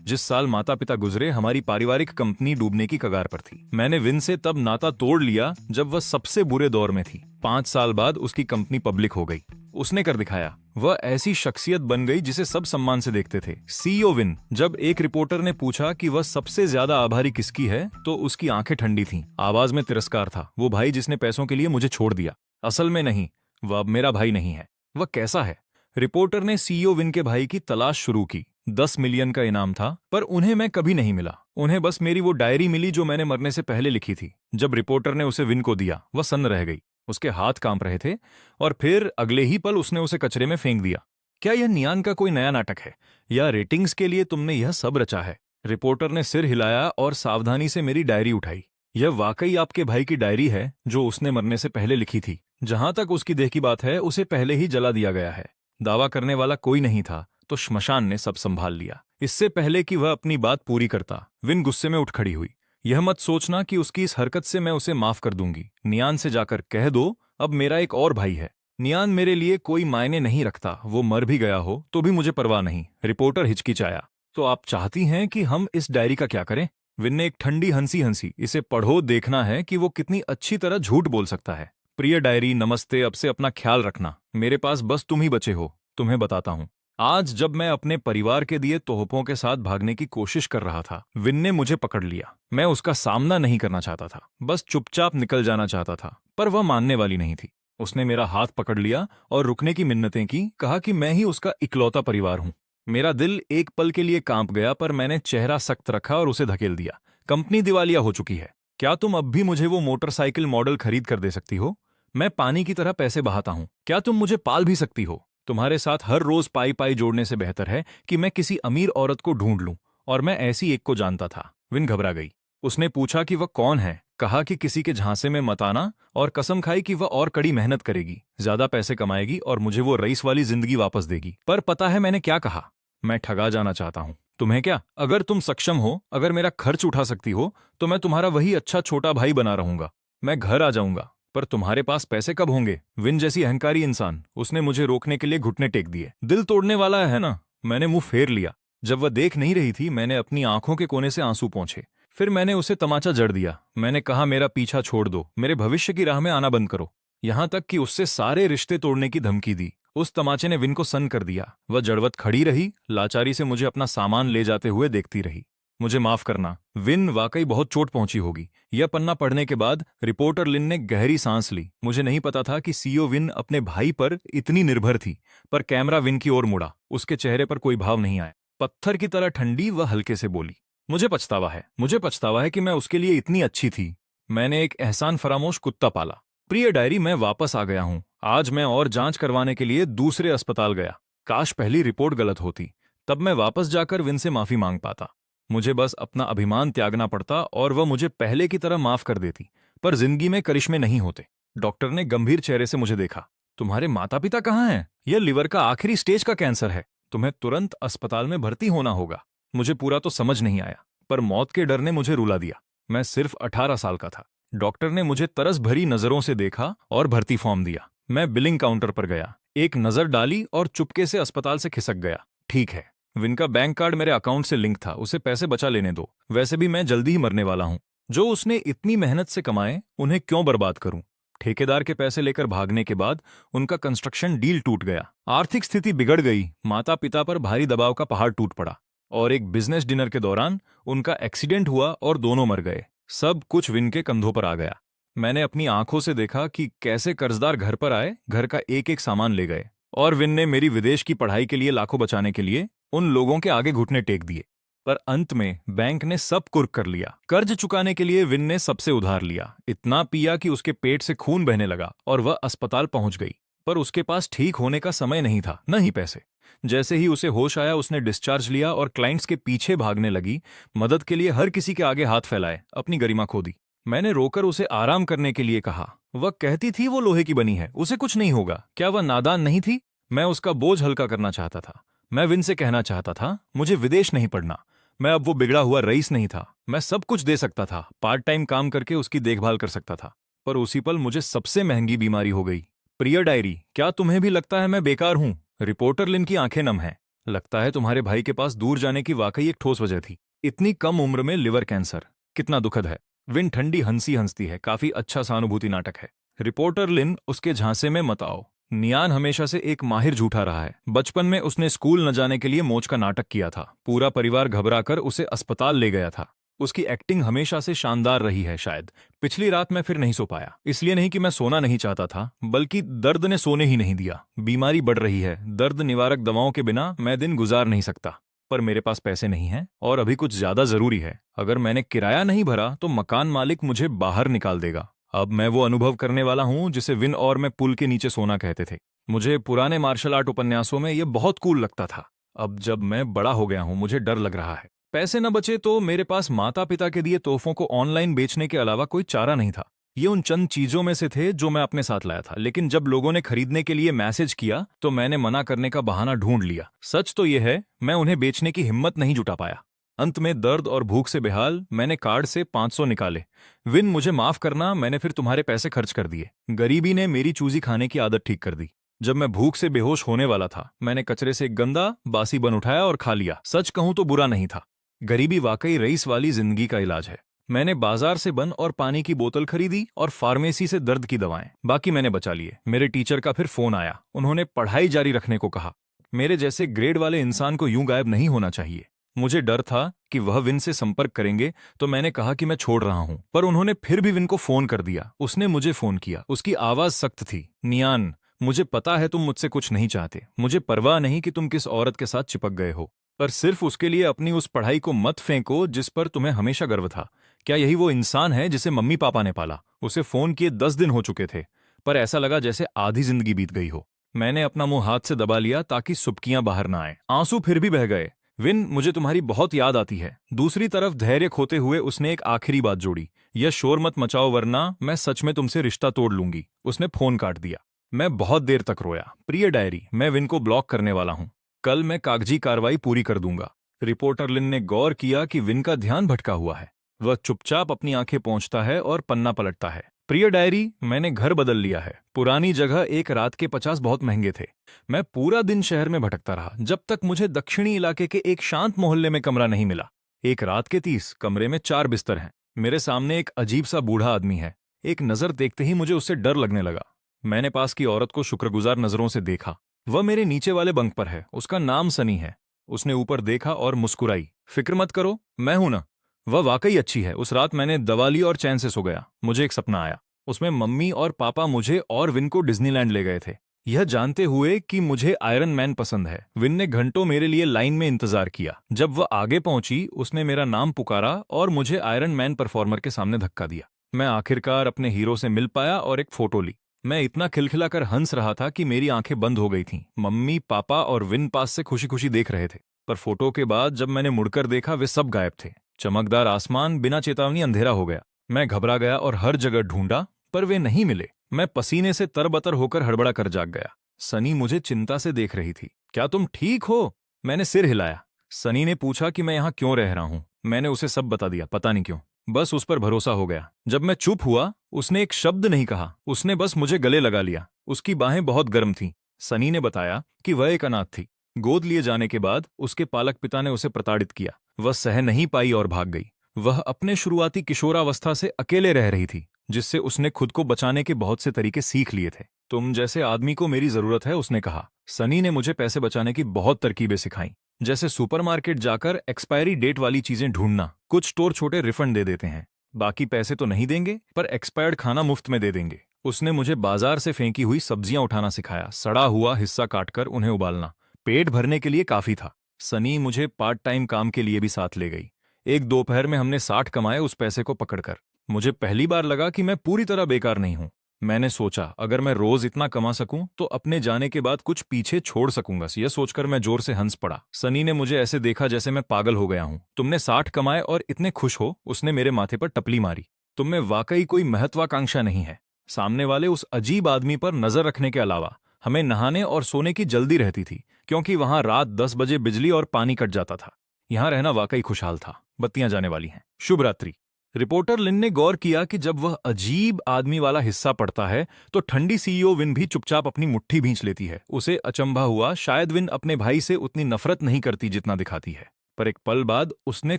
जिस साल माता पिता गुजरे हमारी पारिवारिक कंपनी डूबने की कगार पर थी। मैंने विन से तब नाता तोड़ लिया जब वह सबसे बुरे दौर में थी। 5 साल बाद उसकी कंपनी पब्लिक हो गई। उसने कर दिखाया। वह ऐसी शख्सियत बन गई जिसे सब सम्मान से देखते थे। CEO win. जब एक रिपोर्टर ने पूछा कि वह सबसे ज्यादा आभारी किसकी है तो उसकी आंखें ठंडी थीं। आवाज में तिरस्कार था। वो भाई जिसने पैसों के लिए मुझे छोड़ दिया। असल में नहीं, वह अब मेरा भाई नहीं है। वह कैसा है? रिपोर्टर ने सीईओ विन के भाई की तलाश शुरू की। 10 मिलियन का इनाम था, पर उन्हें मैं कभी नहीं मिला। उन्हें बस मेरी वो डायरी मिली जो मैंने मरने से पहले लिखी थी। जब रिपोर्टर ने उसे विन को दिया, वह सन्न रह गई। उसके हाथ कांप रहे थे और फिर अगले ही पल उसने उसे कचरे में फेंक दिया। क्या यह नियान का कोई नया नाटक है या रेटिंग्स के लिए तुमने यह सब रचा है? रिपोर्टर ने सिर हिलाया और सावधानी से मेरी डायरी उठाई। यह वाकई आपके भाई की डायरी है जो उसने मरने से पहले लिखी थी। जहां तक उसकी देह की बात है, उसे पहले ही जला दिया गया है। दावा करने वाला कोई नहीं था तो श्मशान ने सब संभाल लिया। इससे पहले कि वह अपनी बात पूरी करता, विन गुस्से में उठ खड़ी हुई। यह मत सोचना कि उसकी इस हरकत से मैं उसे माफ कर दूंगी। नियान से जाकर कह दो, अब मेरा एक और भाई है। नियान मेरे लिए कोई मायने नहीं रखता। वो मर भी गया हो तो भी मुझे परवाह नहीं। रिपोर्टर हिचकिचाया। तो आप चाहती हैं कि हम इस डायरी का क्या करें? विन ने एक ठंडी हंसी हंसी। इसे पढ़ो, देखना है कि वो कितनी अच्छी तरह झूठ बोल सकता है। प्रिय डायरी, नमस्ते। अब से अपना ख्याल रखना। मेरे पास बस तुम ही बचे हो। तुम्हें बताता हूँ, आज जब मैं अपने परिवार के दिए तोहफों के साथ भागने की कोशिश कर रहा था, विन ने मुझे पकड़ लिया। मैं उसका सामना नहीं करना चाहता था, बस चुपचाप निकल जाना चाहता था, पर वह मानने वाली नहीं थी। उसने मेरा हाथ पकड़ लिया और रुकने की मिन्नतें की। कहा कि मैं ही उसका इकलौता परिवार हूँ। मेरा दिल एक पल के लिए कांप गया, पर मैंने चेहरा सख्त रखा और उसे धकेल दिया। कंपनी दिवालिया हो चुकी है। क्या तुम अब भी मुझे वो मोटरसाइकिल मॉडल खरीद कर दे सकती हो? मैं पानी की तरह पैसे बहाता हूँ। क्या तुम मुझे पाल भी सकती हो? तुम्हारे साथ हर रोज पाई पाई जोड़ने से बेहतर है कि मैं किसी अमीर औरत को ढूंढ लूं, और मैं ऐसी एक को जानता था। विन घबरा गई। उसने पूछा कि वह कौन है। कहा कि किसी के झांसे में मत आना, और कसम खाई कि वह और कड़ी मेहनत करेगी, ज्यादा पैसे कमाएगी और मुझे वो रईस वाली जिंदगी वापस देगी। पर पता है मैंने क्या कहा? मैं ठगा जाना चाहता हूँ। तुम्हें क्या? अगर तुम सक्षम हो, अगर मेरा खर्च उठा सकती हो, तो मैं तुम्हारा वही अच्छा छोटा भाई बना रहूंगा। मैं घर आ जाऊंगा। पर तुम्हारे पास पैसे कब होंगे? विन जैसी अहंकारी इंसान। उसने मुझे रोकने के लिए घुटने टेक दिए। दिल तोड़ने वाला है ना? मैंने मुंह फेर लिया। जब वह देख नहीं रही थी, मैंने अपनी आंखों के कोने से आंसू पोंछे। फिर मैंने उसे तमाचा जड़ दिया। मैंने कहा, मेरा पीछा छोड़ दो, मेरे भविष्य की राह में आना बंद करो। यहां तक कि उससे सारे रिश्ते तोड़ने की धमकी दी। उस तमाचे ने विन को सन्न कर दिया। वह जड़वत खड़ी रही, लाचारी से मुझे अपना सामान ले जाते हुए देखती रही। मुझे माफ करना विन, वाकई बहुत चोट पहुंची होगी। यह पन्ना पढ़ने के बाद रिपोर्टर लिन ने गहरी सांस ली। मुझे नहीं पता था कि सीईओ विन अपने भाई पर इतनी निर्भर थी। पर कैमरा विन की ओर मुड़ा। उसके चेहरे पर कोई भाव नहीं आया। पत्थर की तरह ठंडी वह हल्के से बोली, मुझे पछतावा है। मुझे पछतावा है कि मैं उसके लिए इतनी अच्छी थी। मैंने एक एहसान फरामोश कुत्ता पाला। प्रिय डायरी, मैं वापस आ गया हूं। आज मैं और जांच करवाने के लिए दूसरे अस्पताल गया। काश पहली रिपोर्ट गलत होती, तब मैं वापस जाकर विन से माफी मांग पाता। मुझे बस अपना अभिमान त्यागना पड़ता और वह मुझे पहले की तरह माफ कर देती। पर जिंदगी में करिश्मे नहीं होते। डॉक्टर ने गंभीर चेहरे से मुझे देखा। तुम्हारे माता पिता कहाँ हैं? यह लिवर का आखिरी स्टेज का कैंसर है। तुम्हें तुरंत अस्पताल में भर्ती होना होगा। मुझे पूरा तो समझ नहीं आया, पर मौत के डर ने मुझे रुला दिया। मैं सिर्फ 18 साल का था। डॉक्टर ने मुझे तरस भरी नजरों से देखा और भर्ती फॉर्म दिया। मैं बिलिंग काउंटर पर गया, एक नजर डाली और चुपके से अस्पताल से खिसक गया। ठीक है, विन का बैंक कार्ड मेरे अकाउंट से लिंक था। उसे पैसे बचा लेने दो। वैसे भी मैं जल्दी ही मरने वाला हूं। जो उसने इतनी मेहनत से कमाए, उन्हें क्यों बर्बाद करूं? ठेकेदार के पैसे लेकर भागने के बाद उनका कंस्ट्रक्शन डील टूट गया। आर्थिक स्थिति बिगड़ गई। माता पिता पर भारी दबाव का पहाड़ टूट पड़ा। और एक बिजनेस डिनर के दौरान उनका एक्सीडेंट हुआ और दोनों मर गए। सब कुछ विन के कंधों पर आ गया। मैंने अपनी आंखों से देखा कि कैसे कर्जदार घर पर आए, घर का एक एक सामान ले गए। और विन ने मेरी विदेश की पढ़ाई के लिए लाखों बचाने के लिए उन लोगों के आगे घुटने टेक दिए। पर अंत में बैंक ने सब कुर्क कर लिया। कर्ज चुकाने के लिए विन ने सबसे उधार लिया। इतना पिया कि उसके पेट से खून बहने लगा और वह अस्पताल पहुंच गई। पर उसके पास ठीक होने का समय नहीं था, न ही पैसे। जैसे ही उसे होश आया, उसने डिस्चार्ज लिया और क्लाइंट्स के पीछे भागने लगी। मदद के लिए हर किसी के आगे हाथ फैलाए, अपनी गरिमा खो दी। मैंने रोकर उसे आराम करने के लिए कहा। वह कहती थी वो लोहे की बनी है, उसे कुछ नहीं होगा। क्या वह नादान नहीं थी? मैं उसका बोझ हल्का करना चाहता था। मैं विन से कहना चाहता था, मुझे विदेश नहीं पढ़ना। मैं अब वो बिगड़ा हुआ रईस नहीं था। मैं सब कुछ दे सकता था, पार्ट टाइम काम करके उसकी देखभाल कर सकता था। पर उसी पल मुझे सबसे महंगी बीमारी हो गई। प्रिय डायरी, क्या तुम्हें भी लगता है मैं बेकार हूं? रिपोर्टर लिन की आंखें नम हैं। लगता है तुम्हारे भाई के पास दूर जाने की वाकई एक ठोस वजह थी। इतनी कम उम्र में लिवर कैंसर, कितना दुखद है। विन ठंडी हंसी हंसती है, काफी अच्छा सहानुभूति नाटक है। रिपोर्टर लिन, उसके झांसे में मत आओ। नियान हमेशा से एक माहिर झूठा रहा है। बचपन में उसने स्कूल न जाने के लिए मोच का नाटक किया था। पूरा परिवार घबराकर उसे अस्पताल ले गया था। उसकी एक्टिंग हमेशा से शानदार रही है। शायद पिछली रात मैं फिर नहीं सो पाया, इसलिए नहीं कि मैं सोना नहीं चाहता था, बल्कि दर्द ने सोने ही नहीं दिया। बीमारी बढ़ रही है, दर्द निवारक दवाओं के बिना मैं दिन गुजार नहीं सकता। पर मेरे पास पैसे नहीं हैं, और अभी कुछ ज्यादा जरूरी है। अगर मैंने किराया नहीं भरा तो मकान मालिक मुझे बाहर निकाल देगा। अब मैं वो अनुभव करने वाला हूं जिसे विन और मैं पुल के नीचे सोना कहते थे। मुझे पुराने मार्शल आर्ट उपन्यासों में यह बहुत कूल लगता था। अब जब मैं बड़ा हो गया हूं, मुझे डर लग रहा है। पैसे न बचे तो मेरे पास माता पिता के दिए तोहफों को ऑनलाइन बेचने के अलावा कोई चारा नहीं था। ये उन चंद चीजों में से थे जो मैं अपने साथ लाया था, लेकिन जब लोगों ने खरीदने के लिए मैसेज किया तो मैंने मना करने का बहाना ढूंढ लिया। सच तो यह है, मैं उन्हें बेचने की हिम्मत नहीं जुटा पाया। अंत में दर्द और भूख से बेहाल मैंने कार्ड से 500 निकाले। विन, मुझे माफ करना, मैंने फिर तुम्हारे पैसे खर्च कर दिए। गरीबी ने मेरी चूजी खाने की आदत ठीक कर दी। जब मैं भूख से बेहोश होने वाला था, मैंने कचरे से एक गंदा बासी बन उठाया और खा लिया। सच कहूं तो बुरा नहीं था। गरीबी वाकई रईस वाली जिंदगी का इलाज है। मैंने बाजार से बन और पानी की बोतल खरीदी और फार्मेसी से दर्द की दवाएं, बाकी मैंने बचा लिए। मेरे टीचर का फिर फोन आया, उन्होंने पढ़ाई जारी रखने को कहा। मेरे जैसे ग्रेड वाले इंसान को यूं गायब नहीं होना चाहिए। मुझे डर था कि वह विन से संपर्क करेंगे, तो मैंने कहा कि मैं छोड़ रहा हूं। पर उन्होंने फिर भी विन को फोन कर दिया। उसने मुझे फोन किया। उसकी आवाज सख्त थी। नियान, मुझे पता है तुम मुझसे कुछ नहीं चाहते। मुझे परवाह नहीं कि तुम किस औरत के साथ चिपक गए हो, पर सिर्फ उसके लिए अपनी उस पढ़ाई को मत फेंको जिस पर तुम्हें हमेशा गर्व था। क्या यही वो इंसान है जिसे मम्मी पापा ने पाला? उसे फोन किए 10 दिन हो चुके थे, पर ऐसा लगा जैसे आधी जिंदगी बीत गई हो। मैंने अपना मुंह हाथ से दबा लिया ताकि सुबकियां बाहर ना आए। आंसू फिर भी बह गए। विन, मुझे तुम्हारी बहुत याद आती है। दूसरी तरफ धैर्य खोते हुए उसने एक आखिरी बात जोड़ी, यह शोर मत मचाओ वरना मैं सच में तुमसे रिश्ता तोड़ लूंगी। उसने फोन काट दिया। मैं बहुत देर तक रोया। प्रिय डायरी, मैं विन को ब्लॉक करने वाला हूं। कल मैं कागजी कार्रवाई पूरी कर दूंगा। रिपोर्टर लिन ने गौर किया कि विन का ध्यान भटका हुआ है। वह चुपचाप अपनी आंखें पोंछता है और पन्ना पलटता है। प्रिय डायरी, मैंने घर बदल लिया है। पुरानी जगह एक रात के 50 बहुत महंगे थे। मैं पूरा दिन शहर में भटकता रहा जब तक मुझे दक्षिणी इलाके के एक शांत मोहल्ले में कमरा नहीं मिला। एक रात के 30 कमरे में 4 बिस्तर हैं। मेरे सामने एक अजीब सा बूढ़ा आदमी है। एक नजर देखते ही मुझे उससे डर लगने लगा। मैंने पास की औरत को शुक्रगुजार नजरों से देखा। वह मेरे नीचे वाले बंक पर है। उसका नाम सनी है। उसने ऊपर देखा और मुस्कुराई। फिक्र मत करो, मैं हूं ना। वह वाकई अच्छी है। उस रात मैंने दवा ली और चैन से सो गया। मुझे एक सपना आया। उसमें मम्मी और पापा मुझे और विन को डिज्नीलैंड ले गए थे, यह जानते हुए कि मुझे आयरन मैन पसंद है। विन ने घंटों मेरे लिए लाइन में इंतजार किया। जब वह आगे पहुंची, उसने मेरा नाम पुकारा और मुझे आयरन मैन परफॉर्मर के सामने धक्का दिया। मैं आखिरकार अपने हीरो से मिल पाया और एक फोटो ली। मैं इतना खिलखिलाकर हंस रहा था कि मेरी आंखें बंद हो गई थीं। मम्मी पापा और विन पास से खुशी खुशी देख रहे थे। पर फोटो के बाद जब मैंने मुड़कर देखा, वे सब गायब थे। चमकदार आसमान बिना चेतावनी अंधेरा हो गया। मैं घबरा गया और हर जगह ढूंढा, पर वे नहीं मिले। मैं पसीने से तरबतर होकर हड़बड़ा कर जाग गया। सनी मुझे चिंता से देख रही थी। क्या तुम ठीक हो? मैंने सिर हिलाया। सनी ने पूछा कि मैं यहाँ क्यों रह रहा हूँ। मैंने उसे सब बता दिया, पता नहीं क्यों, बस उस पर भरोसा हो गया। जब मैं चुप हुआ, उसने एक शब्द नहीं कहा। उसने बस मुझे गले लगा लिया। उसकी बाहें बहुत गर्म थीं। सनी ने बताया कि वह एक अनाथ थी। गोद लिए जाने के बाद उसके पालक पिता ने उसे प्रताड़ित किया। वह सह नहीं पाई और भाग गई। वह अपने शुरुआती किशोरावस्था से अकेले रह रही थी, जिससे उसने खुद को बचाने के बहुत से तरीके सीख लिए थे। तुम जैसे आदमी को मेरी जरूरत है, उसने कहा। सनी ने मुझे पैसे बचाने की बहुत तरकीबें सिखाईं, जैसे सुपरमार्केट जाकर एक्सपायरी डेट वाली चीजें ढूंढना। कुछ स्टोर छोटे रिफंड दे देते हैं, बाकी पैसे तो नहीं देंगे, पर एक्सपायर्ड खाना मुफ्त में दे देंगे। उसने मुझे बाजार से फेंकी हुई सब्जियां उठाना सिखाया, सड़ा हुआ हिस्सा काटकर उन्हें उबालना। पेट भरने के लिए काफी था। सनी मुझे पार्ट टाइम काम के लिए भी साथ ले गई। एक दोपहर में हमने 60 कमाए उस पैसे को पकड़कर। मुझे पहली बार लगा कि मैं पूरी तरह बेकार नहीं हूं। मैंने सोचा, अगर मैं रोज इतना कमा सकूं तो अपने जाने के बाद कुछ पीछे छोड़ सकूंगा। यह सोचकर मैं जोर से हंस पड़ा। सनी ने मुझे ऐसे देखा जैसे मैं पागल हो गया हूं। तुमने 60 कमाए और इतने खुश हो? उसने मेरे माथे पर टपली मारी। तुम में वाकई कोई महत्वाकांक्षा नहीं है। सामने वाले उस अजीब आदमी पर नजर रखने के अलावा हमें नहाने और सोने की जल्दी रहती थी, क्योंकि वहां रात 10 बजे बिजली और पानी कट जाता था। यहां रहना वाकई खुशहाल था। बत्तियां जाने वाली हैं। शुभ रात्रि। रिपोर्टर लिन ने गौर किया कि जब वह अजीब आदमी वाला हिस्सा पढ़ता है तो ठंडी सीईओ विन भी चुपचाप अपनी मुट्ठी भींच लेती है। उसे अचंभा हुआ, शायद विन अपने भाई से उतनी नफरत नहीं करती जितना दिखाती है। पर एक पल बाद उसने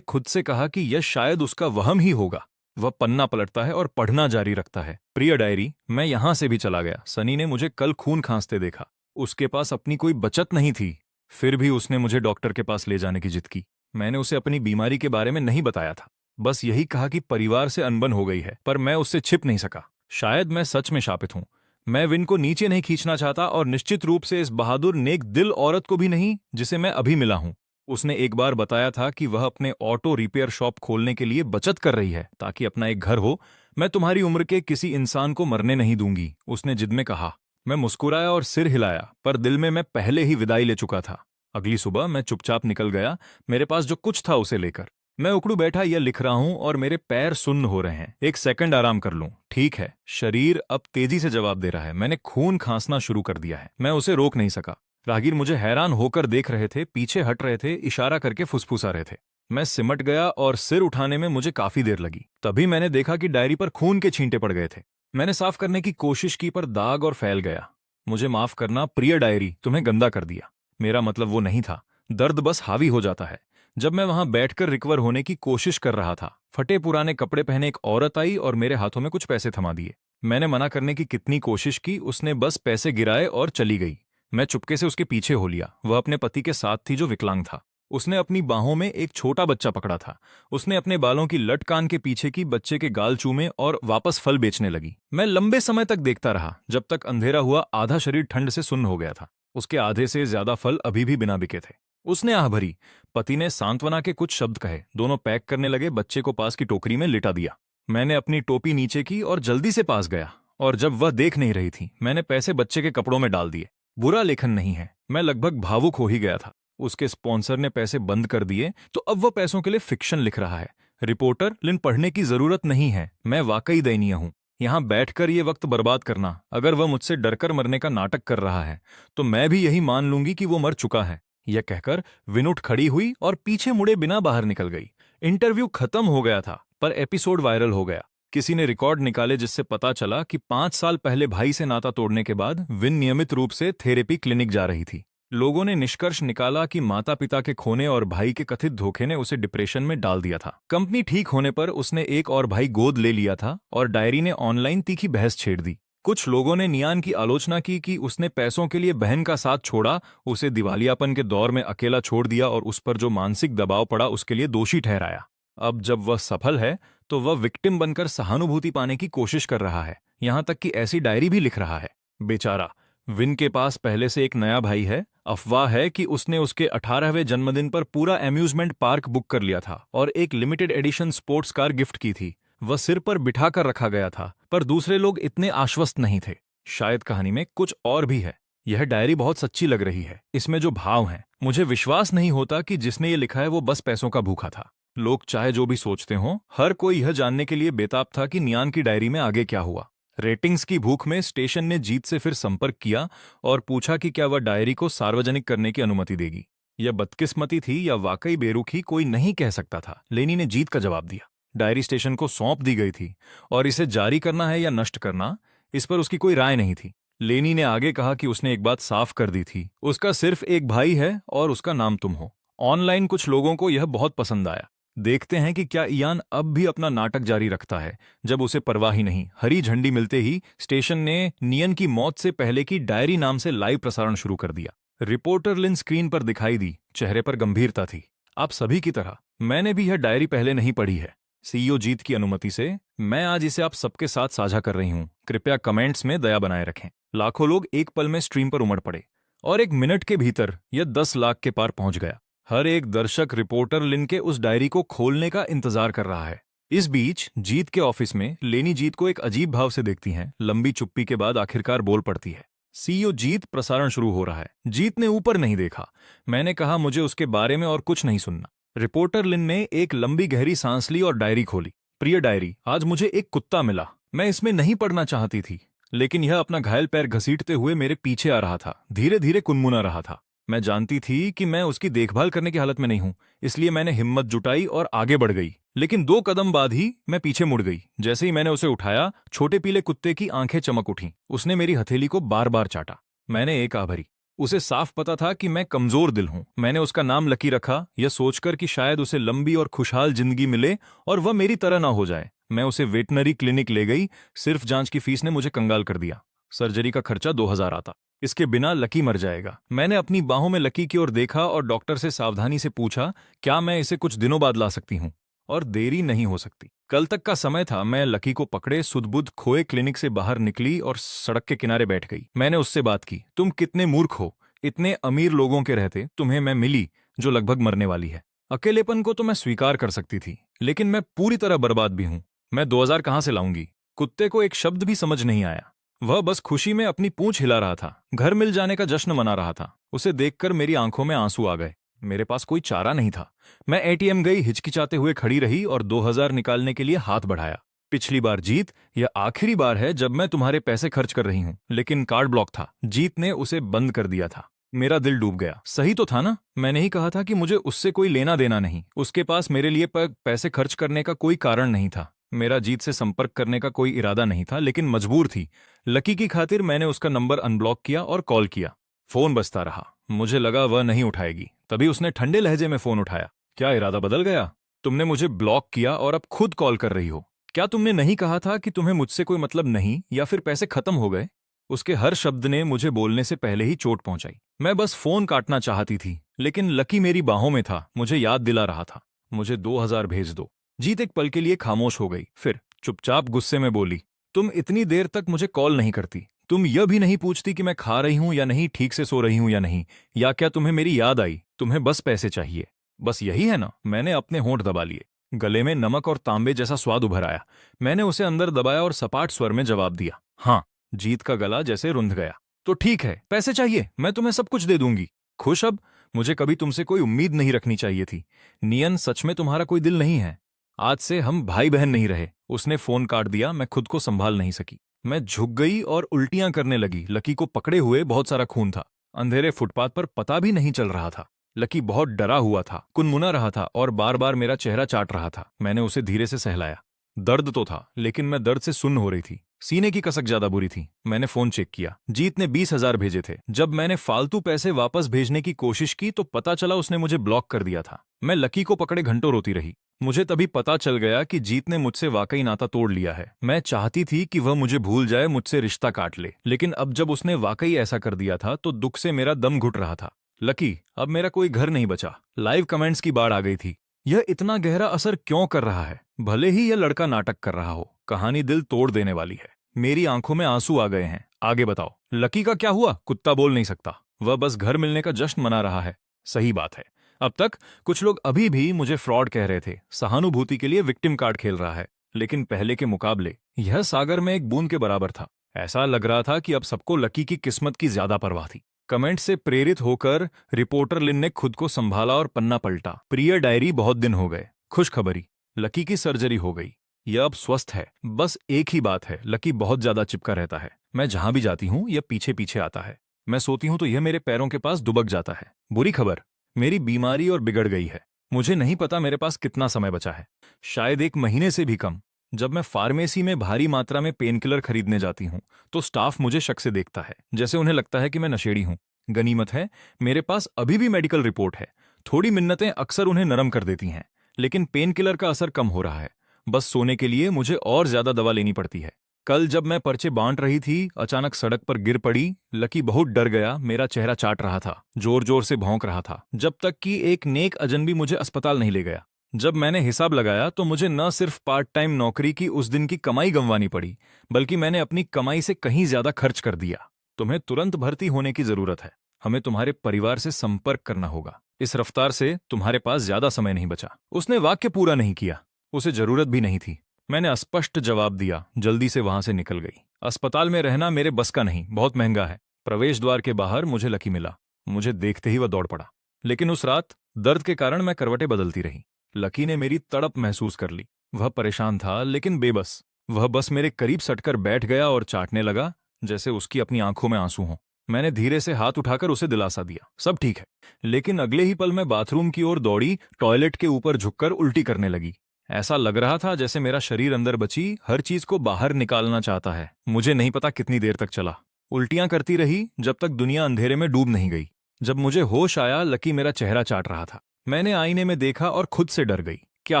खुद से कहा कि यह शायद उसका वहम ही होगा। वह पन्ना पलटता है और पढ़ना जारी रखता है। प्रिय डायरी, मैं यहां से भी चला गया। सनी ने मुझे कल खून खांसते देखा। उसके पास अपनी कोई बचत नहीं थी, फिर भी उसने मुझे डॉक्टर के पास ले जाने की जिद की। मैंने उसे अपनी बीमारी के बारे में नहीं बताया था, बस यही कहा कि परिवार से अनबन हो गई है, पर मैं उससे छिप नहीं सका। शायद मैं सच में शापित हूं। मैं विन को नीचे नहीं खींचना चाहता, और निश्चित रूप से इस बहादुर नेक दिल औरत को भी नहीं जिसे मैं अभी मिला हूं। उसने एक बार बताया था कि वह अपने ऑटो रिपेयर शॉप खोलने के लिए बचत कर रही है ताकि अपना एक घर हो। मैं तुम्हारी उम्र के किसी इंसान को मरने नहीं दूंगी, उसने जिद में कहा। मैं मुस्कुराया और सिर हिलाया, पर दिल में मैं पहले ही विदाई ले चुका था। अगली सुबह मैं चुपचाप निकल गया, मेरे पास जो कुछ था उसे लेकर। मैं उकड़ू बैठा यह लिख रहा हूं और मेरे पैर सुन्न हो रहे हैं। एक सेकंड आराम कर लूं। ठीक है, शरीर अब तेजी से जवाब दे रहा है। मैंने खून खांसना शुरू कर दिया है। मैं उसे रोक नहीं सका। राहगीर मुझे हैरान होकर देख रहे थे, पीछे हट रहे थे, इशारा करके फुसफुसा रहे थे। मैं सिमट गया और सिर उठाने में मुझे काफी देर लगी। तभी मैंने देखा कि डायरी पर खून के छींटे पड़ गए थे। मैंने साफ करने की कोशिश की, पर दाग और फैल गया। मुझे माफ करना प्रिय डायरी, तुम्हें गंदा कर दिया। मेरा मतलब वो नहीं था। दर्द बस हावी हो जाता है। जब मैं वहां बैठकर रिकवर होने की कोशिश कर रहा था, फटे पुराने कपड़े पहने एक औरत आई और मेरे हाथों में कुछ पैसे थमा दिए। मैंने मना करने की कितनी कोशिश की, उसने बस पैसे गिराए और चली गई। मैं चुपके से उसके पीछे हो लिया। वह अपने पति के साथ थी जो विकलांग था। उसने अपनी बाहों में एक छोटा बच्चा पकड़ा था। उसने अपने बालों की लट कान के पीछे की, बच्चे के गाल चूमे और वापस फल बेचने लगी। मैं लंबे समय तक देखता रहा, जब तक अंधेरा हुआ। आधा शरीर ठंड से सुन्न हो गया था। उसके आधे से ज्यादा फल अभी भी बिना बिके थे। उसने आह भरी। पति ने सांत्वना के कुछ शब्द कहे। दोनों पैक करने लगे। बच्चे को पास की टोकरी में लिटा दिया। मैंने अपनी टोपी नीचे की और जल्दी से पास गया, और जब वह देख नहीं रही थी, मैंने पैसे बच्चे के कपड़ों में डाल दिए। बुरा लेखन नहीं है, मैं लगभग भावुक हो ही गया था। उसके स्पॉन्सर ने पैसे बंद कर दिए, तो अब वह पैसों के लिए फिक्शन लिख रहा है। रिपोर्टर लिन, पढ़ने की जरूरत नहीं है। मैं वाकई दयनीय हूं। यहां बैठकर ये वक्त बर्बाद करना। अगर वह मुझसे डरकर मरने का नाटक कर रहा है, तो मैं भी यही मान लूंगी कि वो मर चुका है। यह कहकर विन उठ खड़ी हुई और पीछे मुड़े बिना बाहर निकल गई। इंटरव्यू खत्म हो गया था, पर एपिसोड वायरल हो गया। किसी ने रिकॉर्ड निकाले जिससे पता चला कि 5 साल पहले भाई से नाता तोड़ने के बाद विन नियमित रूप से थेरेपी क्लिनिक जा रही थी। लोगों ने निष्कर्ष निकाला कि माता पिता के खोने और भाई के कथित धोखे ने उसे डिप्रेशन में डाल दिया था। कंपनी ठीक होने पर उसने एक और भाई गोद ले लिया था, और डायरी ने ऑनलाइन तीखी बहस छेड़ दी। कुछ लोगों ने नियान की आलोचना की कि उसने पैसों के लिए बहन का साथ छोड़ा, उसे दिवालियापन के दौर में अकेला छोड़ दिया, और उस पर जो मानसिक दबाव पड़ा उसके लिए दोषी ठहराया। अब जब वह सफल है तो वह विक्टिम बनकर सहानुभूति पाने की कोशिश कर रहा है। यहां तक कि ऐसी डायरी भी लिख रहा है। बेचारा विन के पास पहले से एक नया भाई है। अफवाह है कि उसने उसके 18वें जन्मदिन पर पूरा अम्यूजमेंट पार्क बुक कर लिया था और एक limited edition sports car gift की थी। वह सिर पर बिठा कर रखा गया था, पर दूसरे लोग इतने आश्वस्त नहीं थे। शायद कहानी में कुछ और भी है। यह डायरी बहुत सच्ची लग रही है। इसमें जो भाव हैं, मुझे विश्वास नहीं होता कि जिसने ये लिखा है वो बस पैसों का भूखा था। लोग चाहे जो भी सोचते हों, हर कोई यह जानने के लिए बेताब था कि नियान की डायरी में आगे क्या हुआ। रेटिंग्स की भूख में स्टेशन ने जीत से फिर संपर्क किया और पूछा कि क्या वह डायरी को सार्वजनिक करने की अनुमति देगी। यह बदकिस्मती थी या वाकई बेरुखी, कोई नहीं कह सकता था। लेनी ने जीत का जवाब दिया। डायरी स्टेशन को सौंप दी गई थी, और इसे जारी करना है या नष्ट करना, इस पर उसकी कोई राय नहीं थी। लेनी ने आगे कहा कि उसने एक बात साफ कर दी थी, उसका सिर्फ एक भाई है और उसका नाम तुम हो। ऑनलाइन कुछ लोगों को यह बहुत पसंद आया। देखते हैं कि क्या इयान अब भी अपना नाटक जारी रखता है। जब उसे परवाह ही नहीं, हरी झंडी मिलते ही स्टेशन ने नियन की मौत से पहले की डायरी नाम से लाइव प्रसारण शुरू कर दिया। रिपोर्टर लिन स्क्रीन पर दिखाई दी। चेहरे पर गंभीरता थी। आप सभी की तरह मैंने भी यह डायरी पहले नहीं पढ़ी है। सीईओ जीत की अनुमति से मैं आज इसे आप सबके साथ साझा कर रही हूं। कृपया कमेंट्स में दया बनाए रखें। लाखों लोग एक पल में स्ट्रीम पर उमड़ पड़े, और एक मिनट के भीतर यह 10 लाख के पार पहुंच गया। हर एक दर्शक रिपोर्टर लिन के उस डायरी को खोलने का इंतजार कर रहा है। इस बीच जीत के ऑफिस में लेनी जीत को एक अजीब भाव से देखती हैं। लंबी चुप्पी के बाद आखिरकार बोल पड़ती है। सीईओ जीत, प्रसारण शुरू हो रहा है। जीत ने ऊपर नहीं देखा। मैंने कहा मुझे उसके बारे में और कुछ नहीं सुनना। रिपोर्टर लिन ने एक लंबी गहरी सांस ली और डायरी खोली। प्रिय डायरी, आज मुझे एक कुत्ता मिला। मैं इसमें नहीं पढ़ना चाहती थी, लेकिन यह अपना घायल पैर घसीटते हुए मेरे पीछे आ रहा था, धीरे धीरे कुनमुना रहा था। मैं जानती थी कि मैं उसकी देखभाल करने की हालत में नहीं हूं, इसलिए मैंने हिम्मत जुटाई और आगे बढ़ गई। लेकिन 2 कदम बाद ही मैं पीछे मुड़ गई। जैसे ही मैंने उसे उठाया, छोटे पीले कुत्ते की आंखें चमक उठीं। उसने मेरी हथेली को बार बार चाटा। मैंने एक आह भरी। उसे साफ पता था कि मैं कमजोर दिल हूं। मैंने उसका नाम लकी रखा, यह सोचकर कि शायद उसे लंबी और खुशहाल जिंदगी मिले और वह मेरी तरह ना हो जाए। मैं उसे वेटनरी क्लिनिक ले गई। सिर्फ जांच की फीस ने मुझे कंगाल कर दिया। सर्जरी का खर्चा 2,000 आता। इसके बिना लकी मर जाएगा। मैंने अपनी बाहों में लकी की ओर देखा और डॉक्टर से सावधानी से पूछा, क्या मैं इसे कुछ दिनों बाद ला सकती हूँ? और देरी नहीं हो सकती। कल तक का समय था। मैं लकी को पकड़े सुध-बुध खोए क्लिनिक से बाहर निकली और सड़क के किनारे बैठ गई। मैंने उससे बात की। तुम कितने मूर्ख हो, इतने अमीर लोगों के रहते तुम्हें मैं मिली जो लगभग मरने वाली है। अकेलेपन को तो मैं स्वीकार कर सकती थी, लेकिन मैं पूरी तरह बर्बाद भी हूं। मैं 2,000 कहां से लाऊंगी? कुत्ते को एक शब्द भी समझ नहीं आया। वह बस खुशी में अपनी पूंछ हिला रहा था, घर मिल जाने का जश्न मना रहा था। उसे देखकर मेरी आंखों में आंसू आ गए। मेरे पास कोई चारा नहीं था। मैं एटीएम गई, हिचकिचाते हुए खड़ी रही और 2,000 निकालने के लिए हाथ बढ़ाया। पिछली बार जीत, यह आखिरी बार है जब मैं तुम्हारे पैसे खर्च कर रही हूं। लेकिन कार्ड ब्लॉक था। जीत ने उसे बंद कर दिया था। मेरा दिल डूब गया। सही तो था ना? मैंने ही कहा था कि मुझे उससे कोई लेना देना नहीं। उसके पास मेरे लिए पैसे खर्च करने का कोई कारण नहीं था। मेरा जीत से संपर्क करने का कोई इरादा नहीं था, लेकिन मजबूर थी। लकी की खातिर मैंने उसका नंबर अनब्लॉक किया और कॉल किया। फोन बजता रहा। मुझे लगा वह नहीं उठाएगी। तभी उसने ठंडे लहजे में फोन उठाया। क्या इरादा बदल गया? तुमने मुझे ब्लॉक किया और अब खुद कॉल कर रही हो। क्या तुमने नहीं कहा था कि तुम्हें मुझसे कोई मतलब नहीं, या फिर पैसे खत्म हो गए? उसके हर शब्द ने मुझे बोलने से पहले ही चोट पहुंचाई। मैं बस फोन काटना चाहती थी, लेकिन लकी मेरी बाहों में था, मुझे याद दिला रहा था। मुझे 2,000 भेज दो। जीत एक पल के लिए खामोश हो गई, फिर चुपचाप गुस्से में बोली, तुम इतनी देर तक मुझे कॉल नहीं करती। तुम यह भी नहीं पूछती कि मैं खा रही हूं या नहीं, ठीक से सो रही हूं या नहीं, या क्या तुम्हें मेरी याद आई? तुम्हें बस पैसे चाहिए। बस यही है ना? मैंने अपने होंठ दबा लिए। गले में नमक और तांबे जैसा स्वाद उभर आया। मैंने उसे अंदर दबाया और सपाट स्वर में जवाब दिया, हाँ। जीत का गला जैसे रुंध गया। तो ठीक है, पैसे चाहिए, मैं तुम्हें सब कुछ दे दूंगी। खुश अब? मुझे कभी तुमसे कोई उम्मीद नहीं रखनी चाहिए थी। नियन, सच में तुम्हारा कोई दिल नहीं है। आज से हम भाई बहन नहीं रहे। उसने फोन काट दिया। मैं खुद को संभाल नहीं सकी। मैं झुक गई और उल्टियां करने लगी। लकी को पकड़े हुए बहुत सारा खून था। अंधेरे फुटपाथ पर पता भी नहीं चल रहा था। लकी बहुत डरा हुआ था, कुनमुना रहा था और बार बार मेरा चेहरा चाट रहा था। मैंने उसे धीरे से सहलाया। दर्द तो था, लेकिन मैं दर्द से सुन्न हो रही थी। सीने की कसक ज्यादा बुरी थी। मैंने फोन चेक किया। जीत ने 20,000 भेजे थे। जब मैंने फालतू पैसे वापस भेजने की कोशिश की तो पता चला उसने मुझे ब्लॉक कर दिया था। मैं लकी को पकड़े घंटों रोती रही। मुझे तभी पता चल गया कि जीत ने मुझसे वाकई नाता तोड़ लिया है। मैं चाहती थी कि वह मुझे भूल जाए, मुझसे रिश्ता काट ले, लेकिन अब जब उसने वाकई ऐसा कर दिया था तो दुख से मेरा दम घुट रहा था। लकी, अब मेरा कोई घर नहीं बचा। लाइव कमेंट्स की बाढ़ आ गई थी। यह इतना गहरा असर क्यों कर रहा है? भले ही यह लड़का नाटक कर रहा हो, कहानी दिल तोड़ देने वाली है। मेरी आंखों में आंसू आ गए हैं। आगे बताओ, लकी का क्या हुआ? कुत्ता बोल नहीं सकता। वह बस घर मिलने का जश्न मना रहा है। सही बात है। अब तक कुछ लोग अभी भी मुझे फ्रॉड कह रहे थे, सहानुभूति के लिए विक्टिम कार्ड खेल रहा है। लेकिन पहले के मुकाबले यह सागर में एक बूंद के बराबर था। ऐसा लग रहा था कि अब सबको लकी की किस्मत की ज्यादा परवाह थी। कमेंट से प्रेरित होकर रिपोर्टर लिन ने खुद को संभाला और पन्ना पलटा। प्रिय डायरी, बहुत दिन हो गए। खुशखबरी, लकी की सर्जरी हो गई। यह अब स्वस्थ है। बस एक ही बात है, लकी बहुत ज्यादा चिपका रहता है। मैं जहां भी जाती हूं यह पीछे पीछे आता है। मैं सोती हूं तो यह मेरे पैरों के पास दुबक जाता है। बुरी खबर, मेरी बीमारी और बिगड़ गई है। मुझे नहीं पता मेरे पास कितना समय बचा है। शायद 1 महीने से भी कम। जब मैं फार्मेसी में भारी मात्रा में पेन किलर खरीदने जाती हूँ तो स्टाफ मुझे शक से देखता है, जैसे उन्हें लगता है कि मैं नशेड़ी हूँ। गनीमत है, मेरे पास अभी भी मेडिकल रिपोर्ट है। थोड़ी मिन्नतें अक्सर उन्हें नरम कर देती हैं, लेकिन पेन किलर का असर कम हो रहा है। बस सोने के लिए मुझे और ज्यादा दवा लेनी पड़ती है। कल जब मैं पर्चे बांट रही थी, अचानक सड़क पर गिर पड़ी। लकी बहुत डर गया, मेरा चेहरा चाट रहा था, जोर जोर से भौंक रहा था, जब तक कि एक नेक अजनबी मुझे अस्पताल नहीं ले गया। जब मैंने हिसाब लगाया तो मुझे न सिर्फ पार्ट टाइम नौकरी की उस दिन की कमाई गंवानी पड़ी, बल्कि मैंने अपनी कमाई से कहीं ज्यादा खर्च कर दिया। तुम्हें तुरंत भर्ती होने की जरूरत है। हमें तुम्हारे परिवार से संपर्क करना होगा। इस रफ्तार से तुम्हारे पास ज्यादा समय नहीं बचा। उसने वाक्य पूरा नहीं किया। उसे जरूरत भी नहीं थी। मैंने स्पष्ट जवाब दिया, जल्दी से वहां से निकल गई। अस्पताल में रहना मेरे बस का नहीं, बहुत महंगा है। प्रवेश द्वार के बाहर मुझे लकी मिला। मुझे देखते ही वह दौड़ पड़ा। लेकिन उस रात दर्द के कारण मैं करवटें बदलती रही। लकी ने मेरी तड़प महसूस कर ली। वह परेशान था, लेकिन बेबस। वह बस मेरे करीब सटकर बैठ गया और चाटने लगा, जैसे उसकी अपनी आंखों में आंसू हों। मैंने धीरे से हाथ उठाकर उसे दिलासा दिया, सब ठीक है। लेकिन अगले ही पल मैं बाथरूम की ओर दौड़ी, टॉयलेट के ऊपर झुककर उल्टी करने लगी। ऐसा लग रहा था जैसे मेरा शरीर अंदर बची हर चीज को बाहर निकालना चाहता है। मुझे नहीं पता कितनी देर तक चला। उल्टियां करती रही जब तक दुनिया अंधेरे में डूब नहीं गई। जब मुझे होश आया, लकी मेरा चेहरा चाट रहा था। मैंने आईने में देखा और खुद से डर गई। क्या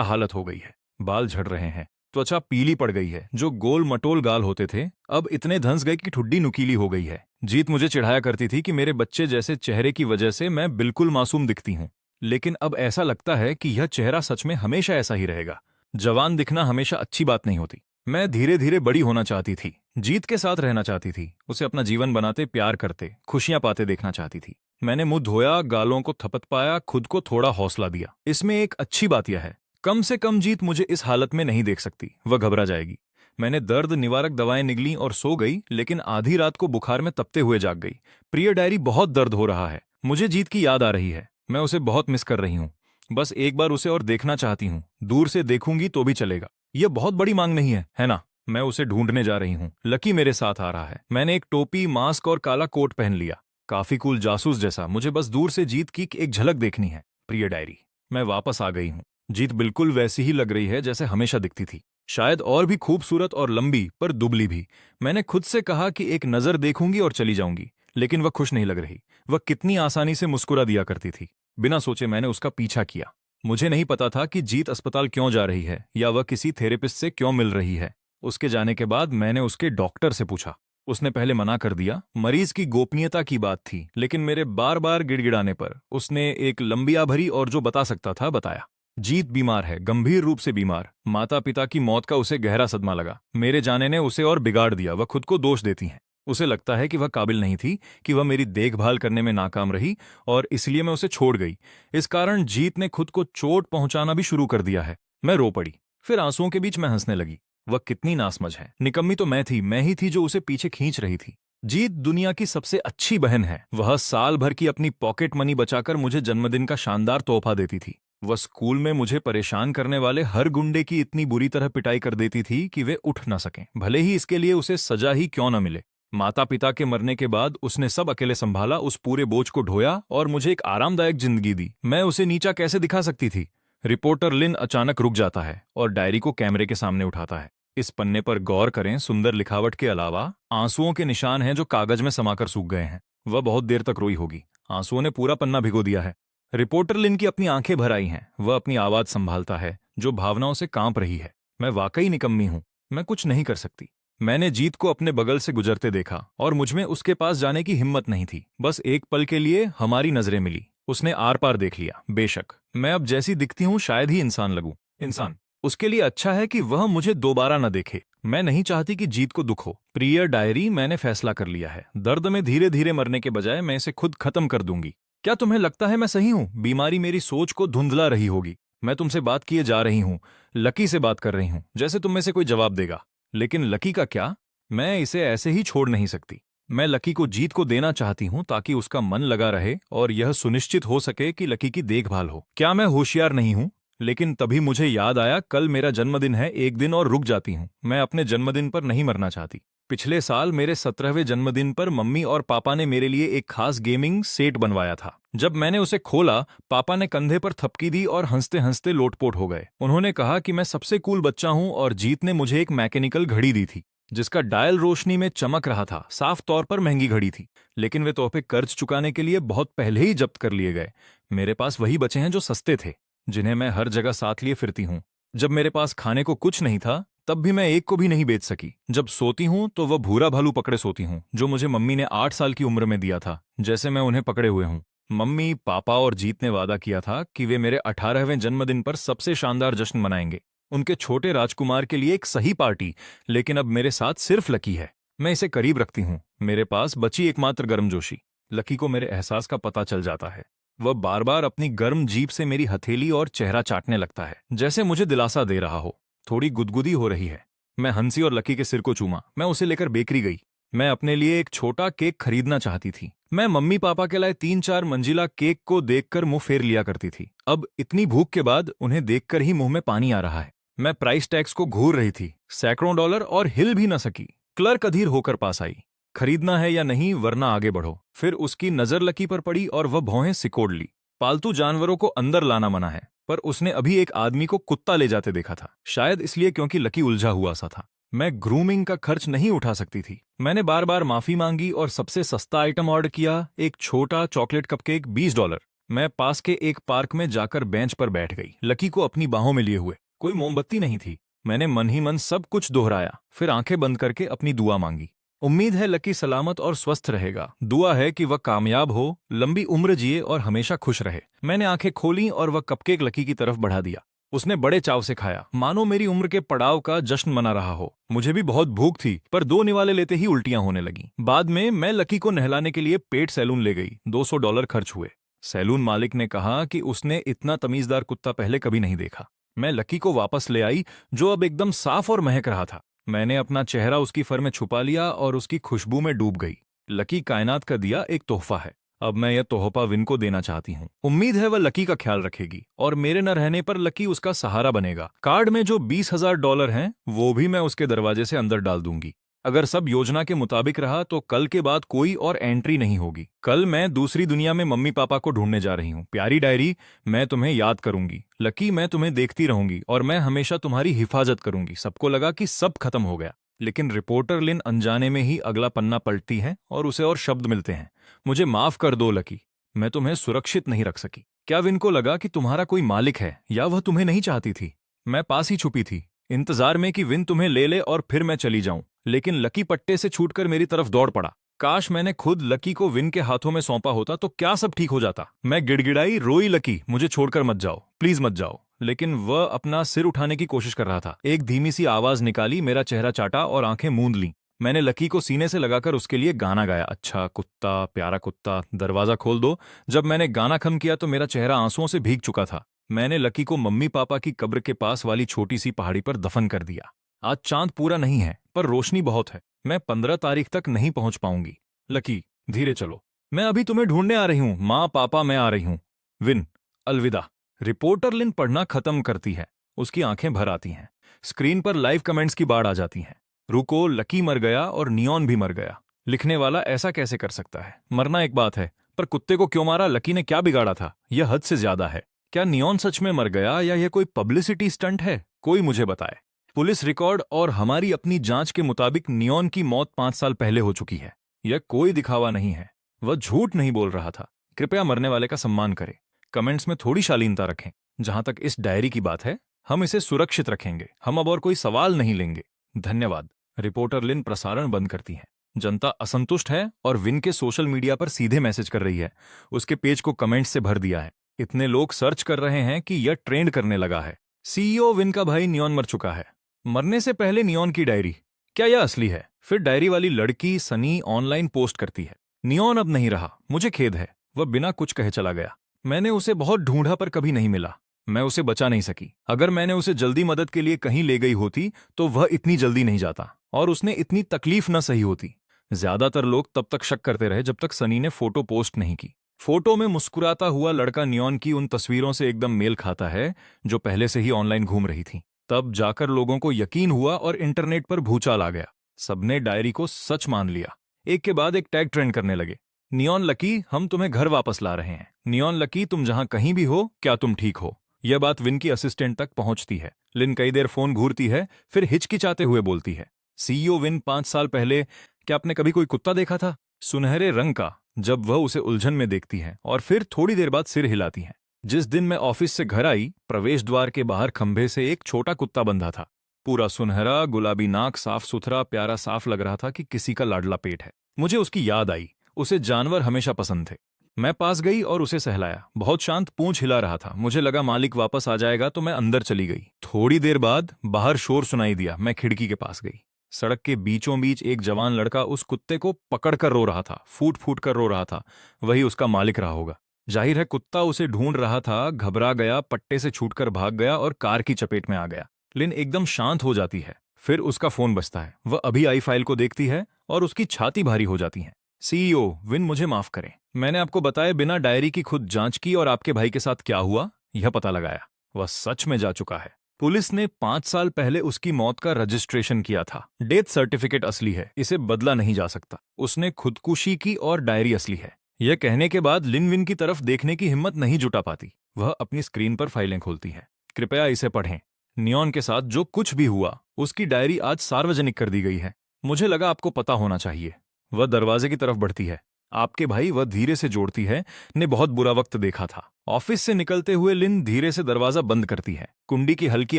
हालत हो गई है। बाल झड़ रहे हैं, त्वचा पीली पड़ गई है, जो गोल मटोल गाल होते थे अब इतने धंस गए कि ठुड्डी नुकीली हो गई है। जीत मुझे चिढ़ाया करती थी कि मेरे बच्चे जैसे चेहरे की वजह से मैं बिल्कुल मासूम दिखती हूँ। लेकिन अब ऐसा लगता है कि यह चेहरा सच में हमेशा ऐसा ही रहेगा। जवान दिखना हमेशा अच्छी बात नहीं होती। मैं धीरे धीरे बड़ी होना चाहती थी, जीत के साथ रहना चाहती थी, उसे अपना जीवन बनाते, प्यार करते, खुशियां पाते देखना चाहती थी। मैंने मुंह धोया, गालों को थपथ पाया, खुद को थोड़ा हौसला दिया। इसमें एक अच्छी बात यह है, कम से कम जीत मुझे इस हालत में नहीं देख सकती, वह घबरा जाएगी। मैंने दर्द निवारक दवाएं निगली और सो गई, लेकिन आधी रात को बुखार में तपते हुए जाग गई। प्रिय डायरी, बहुत दर्द हो रहा है। मुझे जीत की याद आ रही है। मैं उसे बहुत मिस कर रही हूँ। बस एक बार उसे और देखना चाहती हूँ। दूर से देखूंगी तो भी चलेगा। यह बहुत बड़ी मांग नहीं है ना? मैं उसे ढूंढने जा रही हूँ। लकी मेरे साथ आ रहा है। मैंने एक टोपी, मास्क और काला कोट पहन लिया, काफी कूल जासूस जैसा। मुझे बस दूर से जीत की एक झलक देखनी है। प्रिय डायरी, मैं वापस आ गई हूँ। जीत बिल्कुल वैसी ही लग रही है जैसे हमेशा दिखती थी, शायद और भी खूबसूरत और लंबी, पर दुबली भी। मैंने खुद से कहा कि एक नजर देखूंगी और चली जाऊंगी, लेकिन वह खुश नहीं लग रही। वह कितनी आसानी से मुस्कुरा दिया करती थी। बिना सोचे मैंने उसका पीछा किया। मुझे नहीं पता था कि जीत अस्पताल क्यों जा रही है या वह किसी थेरेपिस्ट से क्यों मिल रही है। उसके जाने के बाद मैंने उसके डॉक्टर से पूछा। उसने पहले मना कर दिया, मरीज की गोपनीयता की बात थी। लेकिन मेरे बार बार गिड़गिड़ाने पर उसने एक लंबिया भरी और जो बता सकता था बताया। जीत बीमार है, गंभीर रूप से बीमार। माता पिता की मौत का उसे गहरा सदमा लगा। मेरे जाने ने उसे और बिगाड़ दिया। वह खुद को दोष देती है। उसे लगता है कि वह काबिल नहीं थी, कि वह मेरी देखभाल करने में नाकाम रही और इसलिए मैं उसे छोड़ गई। इस कारण जीत ने खुद को चोट पहुंचाना भी शुरू कर दिया है। मैं रो पड़ी। फिर आंसुओं के बीच मैं हंसने लगी। वह कितनी नासमझ है। निकम्मी तो मैं ही थी जो उसे पीछे खींच रही थी। जीत दुनिया की सबसे अच्छी बहन है। वह साल भर की अपनी पॉकेट मनी बचाकर मुझे जन्मदिन का शानदार तोहफा देती थी। वह स्कूल में मुझे परेशान करने वाले हर गुंडे की इतनी बुरी तरह पिटाई कर देती थी कि वे उठ न सकें, भले ही इसके लिए उसे सजा ही क्यों न मिले। माता पिता के मरने के बाद उसने सब अकेले संभाला, उस पूरे बोझ को ढोया और मुझे एक आरामदायक जिंदगी दी। मैं उसे नीचा कैसे दिखा सकती थी? रिपोर्टर लिन अचानक रुक जाता है और डायरी को कैमरे के सामने उठाता है। इस पन्ने पर गौर करें, सुंदर लिखावट के अलावा आंसुओं के निशान हैं जो कागज में समाकर सूख गए हैं। वह बहुत देर तक रोई होगी। आंसुओं ने पूरा पन्ना भिगो दिया है। रिपोर्टर लिन की अपनी आंखें भर आई हैं। वह अपनी आवाज संभालता है जो भावनाओं से कांप रही है। मैं वाकई निकम्मी हूं। मैं कुछ नहीं कर सकती। मैंने जीत को अपने बगल से गुजरते देखा और मुझमें उसके पास जाने की हिम्मत नहीं थी। बस एक पल के लिए हमारी नजरें मिली। उसने आर पार देख लिया। बेशक मैं अब जैसी दिखती हूं शायद ही इंसान लगूं। इंसान उसके लिए अच्छा है कि वह मुझे दोबारा न देखे। मैं नहीं चाहती कि जीत को दुख हो। प्रिय डायरी, मैंने फैसला कर लिया है। दर्द में धीरे धीरे मरने के बजाय मैं इसे खुद खत्म कर दूंगी। क्या तुम्हें लगता है मैं सही हूं? बीमारी मेरी सोच को धुंधला रही होगी। मैं तुमसे बात किए जा रही हूं, लकी से बात कर रही हूं, जैसे तुम में से कोई जवाब देगा। लेकिन लकी का क्या? मैं इसे ऐसे ही छोड़ नहीं सकती। मैं लकी को जीत को देना चाहती हूं ताकि उसका मन लगा रहे और यह सुनिश्चित हो सके कि लकी की देखभाल हो। क्या मैं होशियार नहीं हूं? लेकिन तभी मुझे याद आया, कल मेरा जन्मदिन है। एक दिन और रुक जाती हूं। मैं अपने जन्मदिन पर नहीं मरना चाहती। पिछले साल मेरे 17वें जन्मदिन पर मम्मी और पापा ने मेरे लिए एक खास गेमिंग सेट बनवाया था। जब मैंने उसे खोला, पापा ने कंधे पर थपकी दी और हंसते हंसते लोटपोट हो गए। उन्होंने कहा कि मैं सबसे कूल बच्चा हूं और जीत ने मुझे एक मैकेनिकल घड़ी दी थी जिसका डायल रोशनी में चमक रहा था। साफ तौर पर महंगी घड़ी थी, लेकिन वे तोहफे कर्ज चुकाने के लिए बहुत पहले ही जब्त कर लिए गए। मेरे पास वही बचे हैं जो सस्ते थे, जिन्हें मैं हर जगह साथ लिए फिरती हूँ। जब मेरे पास खाने को कुछ नहीं था, तब भी मैं एक को भी नहीं बेच सकी। जब सोती हूँ तो वह भूरा भालू पकड़े सोती हूँ जो मुझे मम्मी ने 8 साल की उम्र में दिया था, जैसे मैं उन्हें पकड़े हुए हूँ। मम्मी, पापा और जीत ने वादा किया था कि वे मेरे 18वें जन्मदिन पर सबसे शानदार जश्न मनाएंगे, उनके छोटे राजकुमार के लिए एक सही पार्टी। लेकिन अब मेरे साथ सिर्फ लकी है। मैं इसे करीब रखती हूँ, मेरे पास बची एकमात्र गर्मजोशी। लकी को मेरे एहसास का पता चल जाता है। वह बार बार अपनी गर्म जीभ से मेरी हथेली और चेहरा चाटने लगता है, जैसे मुझे दिलासा दे रहा हो। थोड़ी गुदगुदी हो रही है। मैं हंसी और लकी के सिर को चूमा। मैं उसे लेकर बेकरी गई। मैं अपने लिए एक छोटा केक खरीदना चाहती थी। मैं मम्मी पापा के लाए 3-4 मंजिला केक को देखकर मुंह फेर लिया करती थी। अब इतनी भूख के बाद उन्हें देखकर ही मुंह में पानी आ रहा है। मैं प्राइस टैग्स को घूर रही थी। सैकड़ों डॉलर और हिल भी न सकी। क्लर्क अधीर होकर पास आई। खरीदना है या नहीं वरना आगे बढ़ो। फिर उसकी नजर लकी पर पड़ी और वह भौहें सिकोड़ ली। पालतू जानवरों को अंदर लाना मना है, पर उसने अभी एक आदमी को कुत्ता ले जाते देखा था, शायद इसलिए क्योंकि लकी उलझा हुआ सा था। मैं ग्रूमिंग का खर्च नहीं उठा सकती थी। मैंने बार बार माफी मांगी और सबसे सस्ता आइटम ऑर्डर किया, एक छोटा चॉकलेट कपकेक $20। मैं पास के एक पार्क में जाकर बेंच पर बैठ गई, लकी को अपनी बाहों में लिए हुए। कोई मोमबत्ती नहीं थी। मैंने मन ही मन सब कुछ दोहराया, फिर आंखें बंद करके अपनी दुआ मांगी। उम्मीद है लकी सलामत और स्वस्थ रहेगा। दुआ है कि वह कामयाब हो, लंबी उम्र जिए और हमेशा खुश रहे। मैंने आंखें खोली और वह कपकेक लकी की तरफ बढ़ा दिया। उसने बड़े चाव से खाया, मानो मेरी उम्र के पड़ाव का जश्न मना रहा हो। मुझे भी बहुत भूख थी, पर 2 निवाले लेते ही उल्टियां होने लगी। बाद में मैं लकी को नहलाने के लिए पेट सैलून ले गई। $200 खर्च हुए। सैलून मालिक ने कहा कि उसने इतना तमीजदार कुत्ता पहले कभी नहीं देखा। मैं लकी को वापस ले आई, जो अब एकदम साफ और महक रहा था। मैंने अपना चेहरा उसकी फर में छुपा लिया और उसकी खुशबू में डूब गई। लकी कायनात का दिया एक तोहफा है। अब मैं यह तोहफा विन को देना चाहती हूँ। उम्मीद है वह लकी का ख्याल रखेगी और मेरे न रहने पर लकी उसका सहारा बनेगा। कार्ड में जो $20,000 हैं, वो भी मैं उसके दरवाजे से अंदर डाल दूंगी। अगर सब योजना के मुताबिक रहा तो कल के बाद कोई और एंट्री नहीं होगी। कल मैं दूसरी दुनिया में मम्मी पापा को ढूंढने जा रही हूँ। प्यारी डायरी, मैं तुम्हें याद करूंगी। लकी, मैं तुम्हें देखती रहूंगी और मैं हमेशा तुम्हारी हिफाजत करूंगी। सबको लगा कि सब खत्म हो गया, लेकिन रिपोर्टर लिन अनजाने में ही अगला पन्ना पलटती है और उसे और शब्द मिलते हैं। मुझे माफ कर दो लकी, मैं तुम्हें सुरक्षित नहीं रख सकी। क्या विन को लगा कि तुम्हारा कोई मालिक है, या वह तुम्हें नहीं चाहती थी? मैं पास ही छुपी थी, इंतजार में कि विन तुम्हें ले ले और फिर मैं चली जाऊं, लेकिन लकी पट्टे से छूटकर मेरी तरफ दौड़ पड़ा। काश मैंने खुद लकी को विन के हाथों में सौंपा होता तो क्या सब ठीक हो जाता। मैं गिड़गिड़ाई, रोई, लकी मुझे छोड़कर मत जाओ, प्लीज मत जाओ। लेकिन वह अपना सिर उठाने की कोशिश कर रहा था। एक धीमी सी आवाज निकाली, मेरा चेहरा चाटा और आंखें मूंद लीं। मैंने लकी को सीने से लगाकर उसके लिए गाना गाया, अच्छा कुत्ता, प्यारा कुत्ता, दरवाजा खोल दो। जब मैंने गाना खत्म किया तो मेरा चेहरा आंसुओं से भीग चुका था। मैंने लकी को मम्मी पापा की कब्र के पास वाली छोटी सी पहाड़ी पर दफन कर दिया। आज चांद पूरा नहीं है, पर रोशनी बहुत है। मैं 15 तारीख तक नहीं पहुंच पाऊंगी। लकी, धीरे चलो, मैं अभी तुम्हें ढूंढने आ रही हूं। माँ पापा, मैं आ रही हूं। विन, अलविदा। रिपोर्टर लिन पढ़ना खत्म करती है। उसकी आंखें भर आती हैं। स्क्रीन पर लाइव कमेंट्स की बाढ़ आ जाती है। रुको, लकी मर गया और नियॉन भी मर गया। लिखने वाला ऐसा कैसे कर सकता है? मरना एक बात है, पर कुत्ते को क्यों मारा? लकी ने क्या बिगाड़ा था? यह हद से ज्यादा है। क्या नियॉन सच में मर गया या यह कोई पब्लिसिटी स्टंट है? कोई मुझे बताए। पुलिस रिकॉर्ड और हमारी अपनी जांच के मुताबिक नियॉन की मौत 5 साल पहले हो चुकी है। यह कोई दिखावा नहीं है। वह झूठ नहीं बोल रहा था। कृपया मरने वाले का सम्मान करें। कमेंट्स में थोड़ी शालीनता रखें। जहां तक इस डायरी की बात है, हम इसे सुरक्षित रखेंगे। हम अब और कोई सवाल नहीं लेंगे। धन्यवाद। रिपोर्टर लिन प्रसारण बंद करती है। जनता असंतुष्ट है और विन के सोशल मीडिया पर सीधे मैसेज कर रही है। उसके पेज को कमेंट्स से भर दिया है। इतने लोग सर्च कर रहे हैं कि यह ट्रेंड करने लगा है। सीईओ विन का भाई नियॉन मर चुका है। मरने से पहले नियॉन की डायरी, क्या यह असली है? फिर डायरी वाली लड़की सनी ऑनलाइन पोस्ट करती है, नियॉन अब नहीं रहा, मुझे खेद है, वह बिना कुछ कहे चला गया। मैंने उसे बहुत ढूंढा पर कभी नहीं मिला। मैं उसे बचा नहीं सकी। अगर मैंने उसे जल्दी मदद के लिए कहीं ले गई होती तो वह इतनी जल्दी नहीं जाता और उसने इतनी तकलीफ न सही होती। ज्यादातर लोग तब तक शक करते रहे जब तक सनी ने फोटो पोस्ट नहीं की। फोटो में मुस्कुराता हुआ लड़का नियॉन की उन तस्वीरों से एकदम मेल खाता है जो पहले से ही ऑनलाइन घूम रही थी। तब जाकर लोगों को यकीन हुआ और इंटरनेट पर भूचाल आ गया। सबने डायरी को सच मान लिया। एक के बाद एक टैग ट्रेंड करने लगे। नियॉन लकी, हम तुम्हें घर वापस ला रहे हैं। नियॉन लकी, तुम जहां कहीं भी हो, क्या तुम ठीक हो? यह बात विन की असिस्टेंट तक पहुंचती है। लिन कई देर फोन घूरती है, फिर हिचकिचाते हुए बोलती है, सीईओ विन, 5 साल पहले क्या आपने कभी कोई कुत्ता देखा था? सुनहरे रंग का, जब वह उसे उलझन में देखती है और फिर थोड़ी देर बाद सिर हिलाती है। जिस दिन मैं ऑफिस से घर आई, प्रवेश द्वार के बाहर खंभे से एक छोटा कुत्ता बंधा था। पूरा सुनहरा, गुलाबी नाक, साफ सुथरा, प्यारा, साफ लग रहा था कि किसी का लाडला पेट है। मुझे उसकी याद आई। उसे जानवर हमेशा पसंद थे। मैं पास गई और उसे सहलाया। बहुत शांत, पूंछ हिला रहा था। मुझे लगा मालिक वापस आ जाएगा तो मैं अंदर चली गई। थोड़ी देर बाद बाहर शोर सुनाई दिया। मैं खिड़की के पास गई। सड़क के बीचों बीच एक जवान लड़का उस कुत्ते को पकड़कर रो रहा था, फूट फूट कर रो रहा था। वही उसका मालिक रहा होगा। जाहिर है कुत्ता उसे ढूंढ रहा था, घबरा गया, पट्टे से छूटकर भाग गया और कार की चपेट में आ गया। लिन एकदम शांत हो जाती है। फिर उसका फोन बजता है। वह अभी आई फाइल को देखती है और उसकी छाती भारी हो जाती है। सीईओ विन, मुझे माफ करें। मैंने आपको बताए बिना डायरी की खुद जांच की और आपके भाई के साथ क्या हुआ यह पता लगाया। वह सच में जा चुका है। पुलिस ने 5 साल पहले उसकी मौत का रजिस्ट्रेशन किया था। डेथ सर्टिफिकेट असली है, इसे बदला नहीं जा सकता। उसने खुदकुशी की और डायरी असली है। यह कहने के बाद लिन विन की तरफ देखने की हिम्मत नहीं जुटा पाती। वह अपनी स्क्रीन पर फाइलें खोलती है। कृपया इसे पढ़ें। नियॉन के साथ जो कुछ भी हुआ, उसकी डायरी आज सार्वजनिक कर दी गई है। मुझे लगा आपको पता होना चाहिए। वह दरवाजे की तरफ बढ़ती है। आपके भाई, वह धीरे से जोड़ती है, ने बहुत बुरा वक्त देखा था। ऑफिस से निकलते हुए लिन धीरे से दरवाजा बंद करती है। कुंडी की हल्की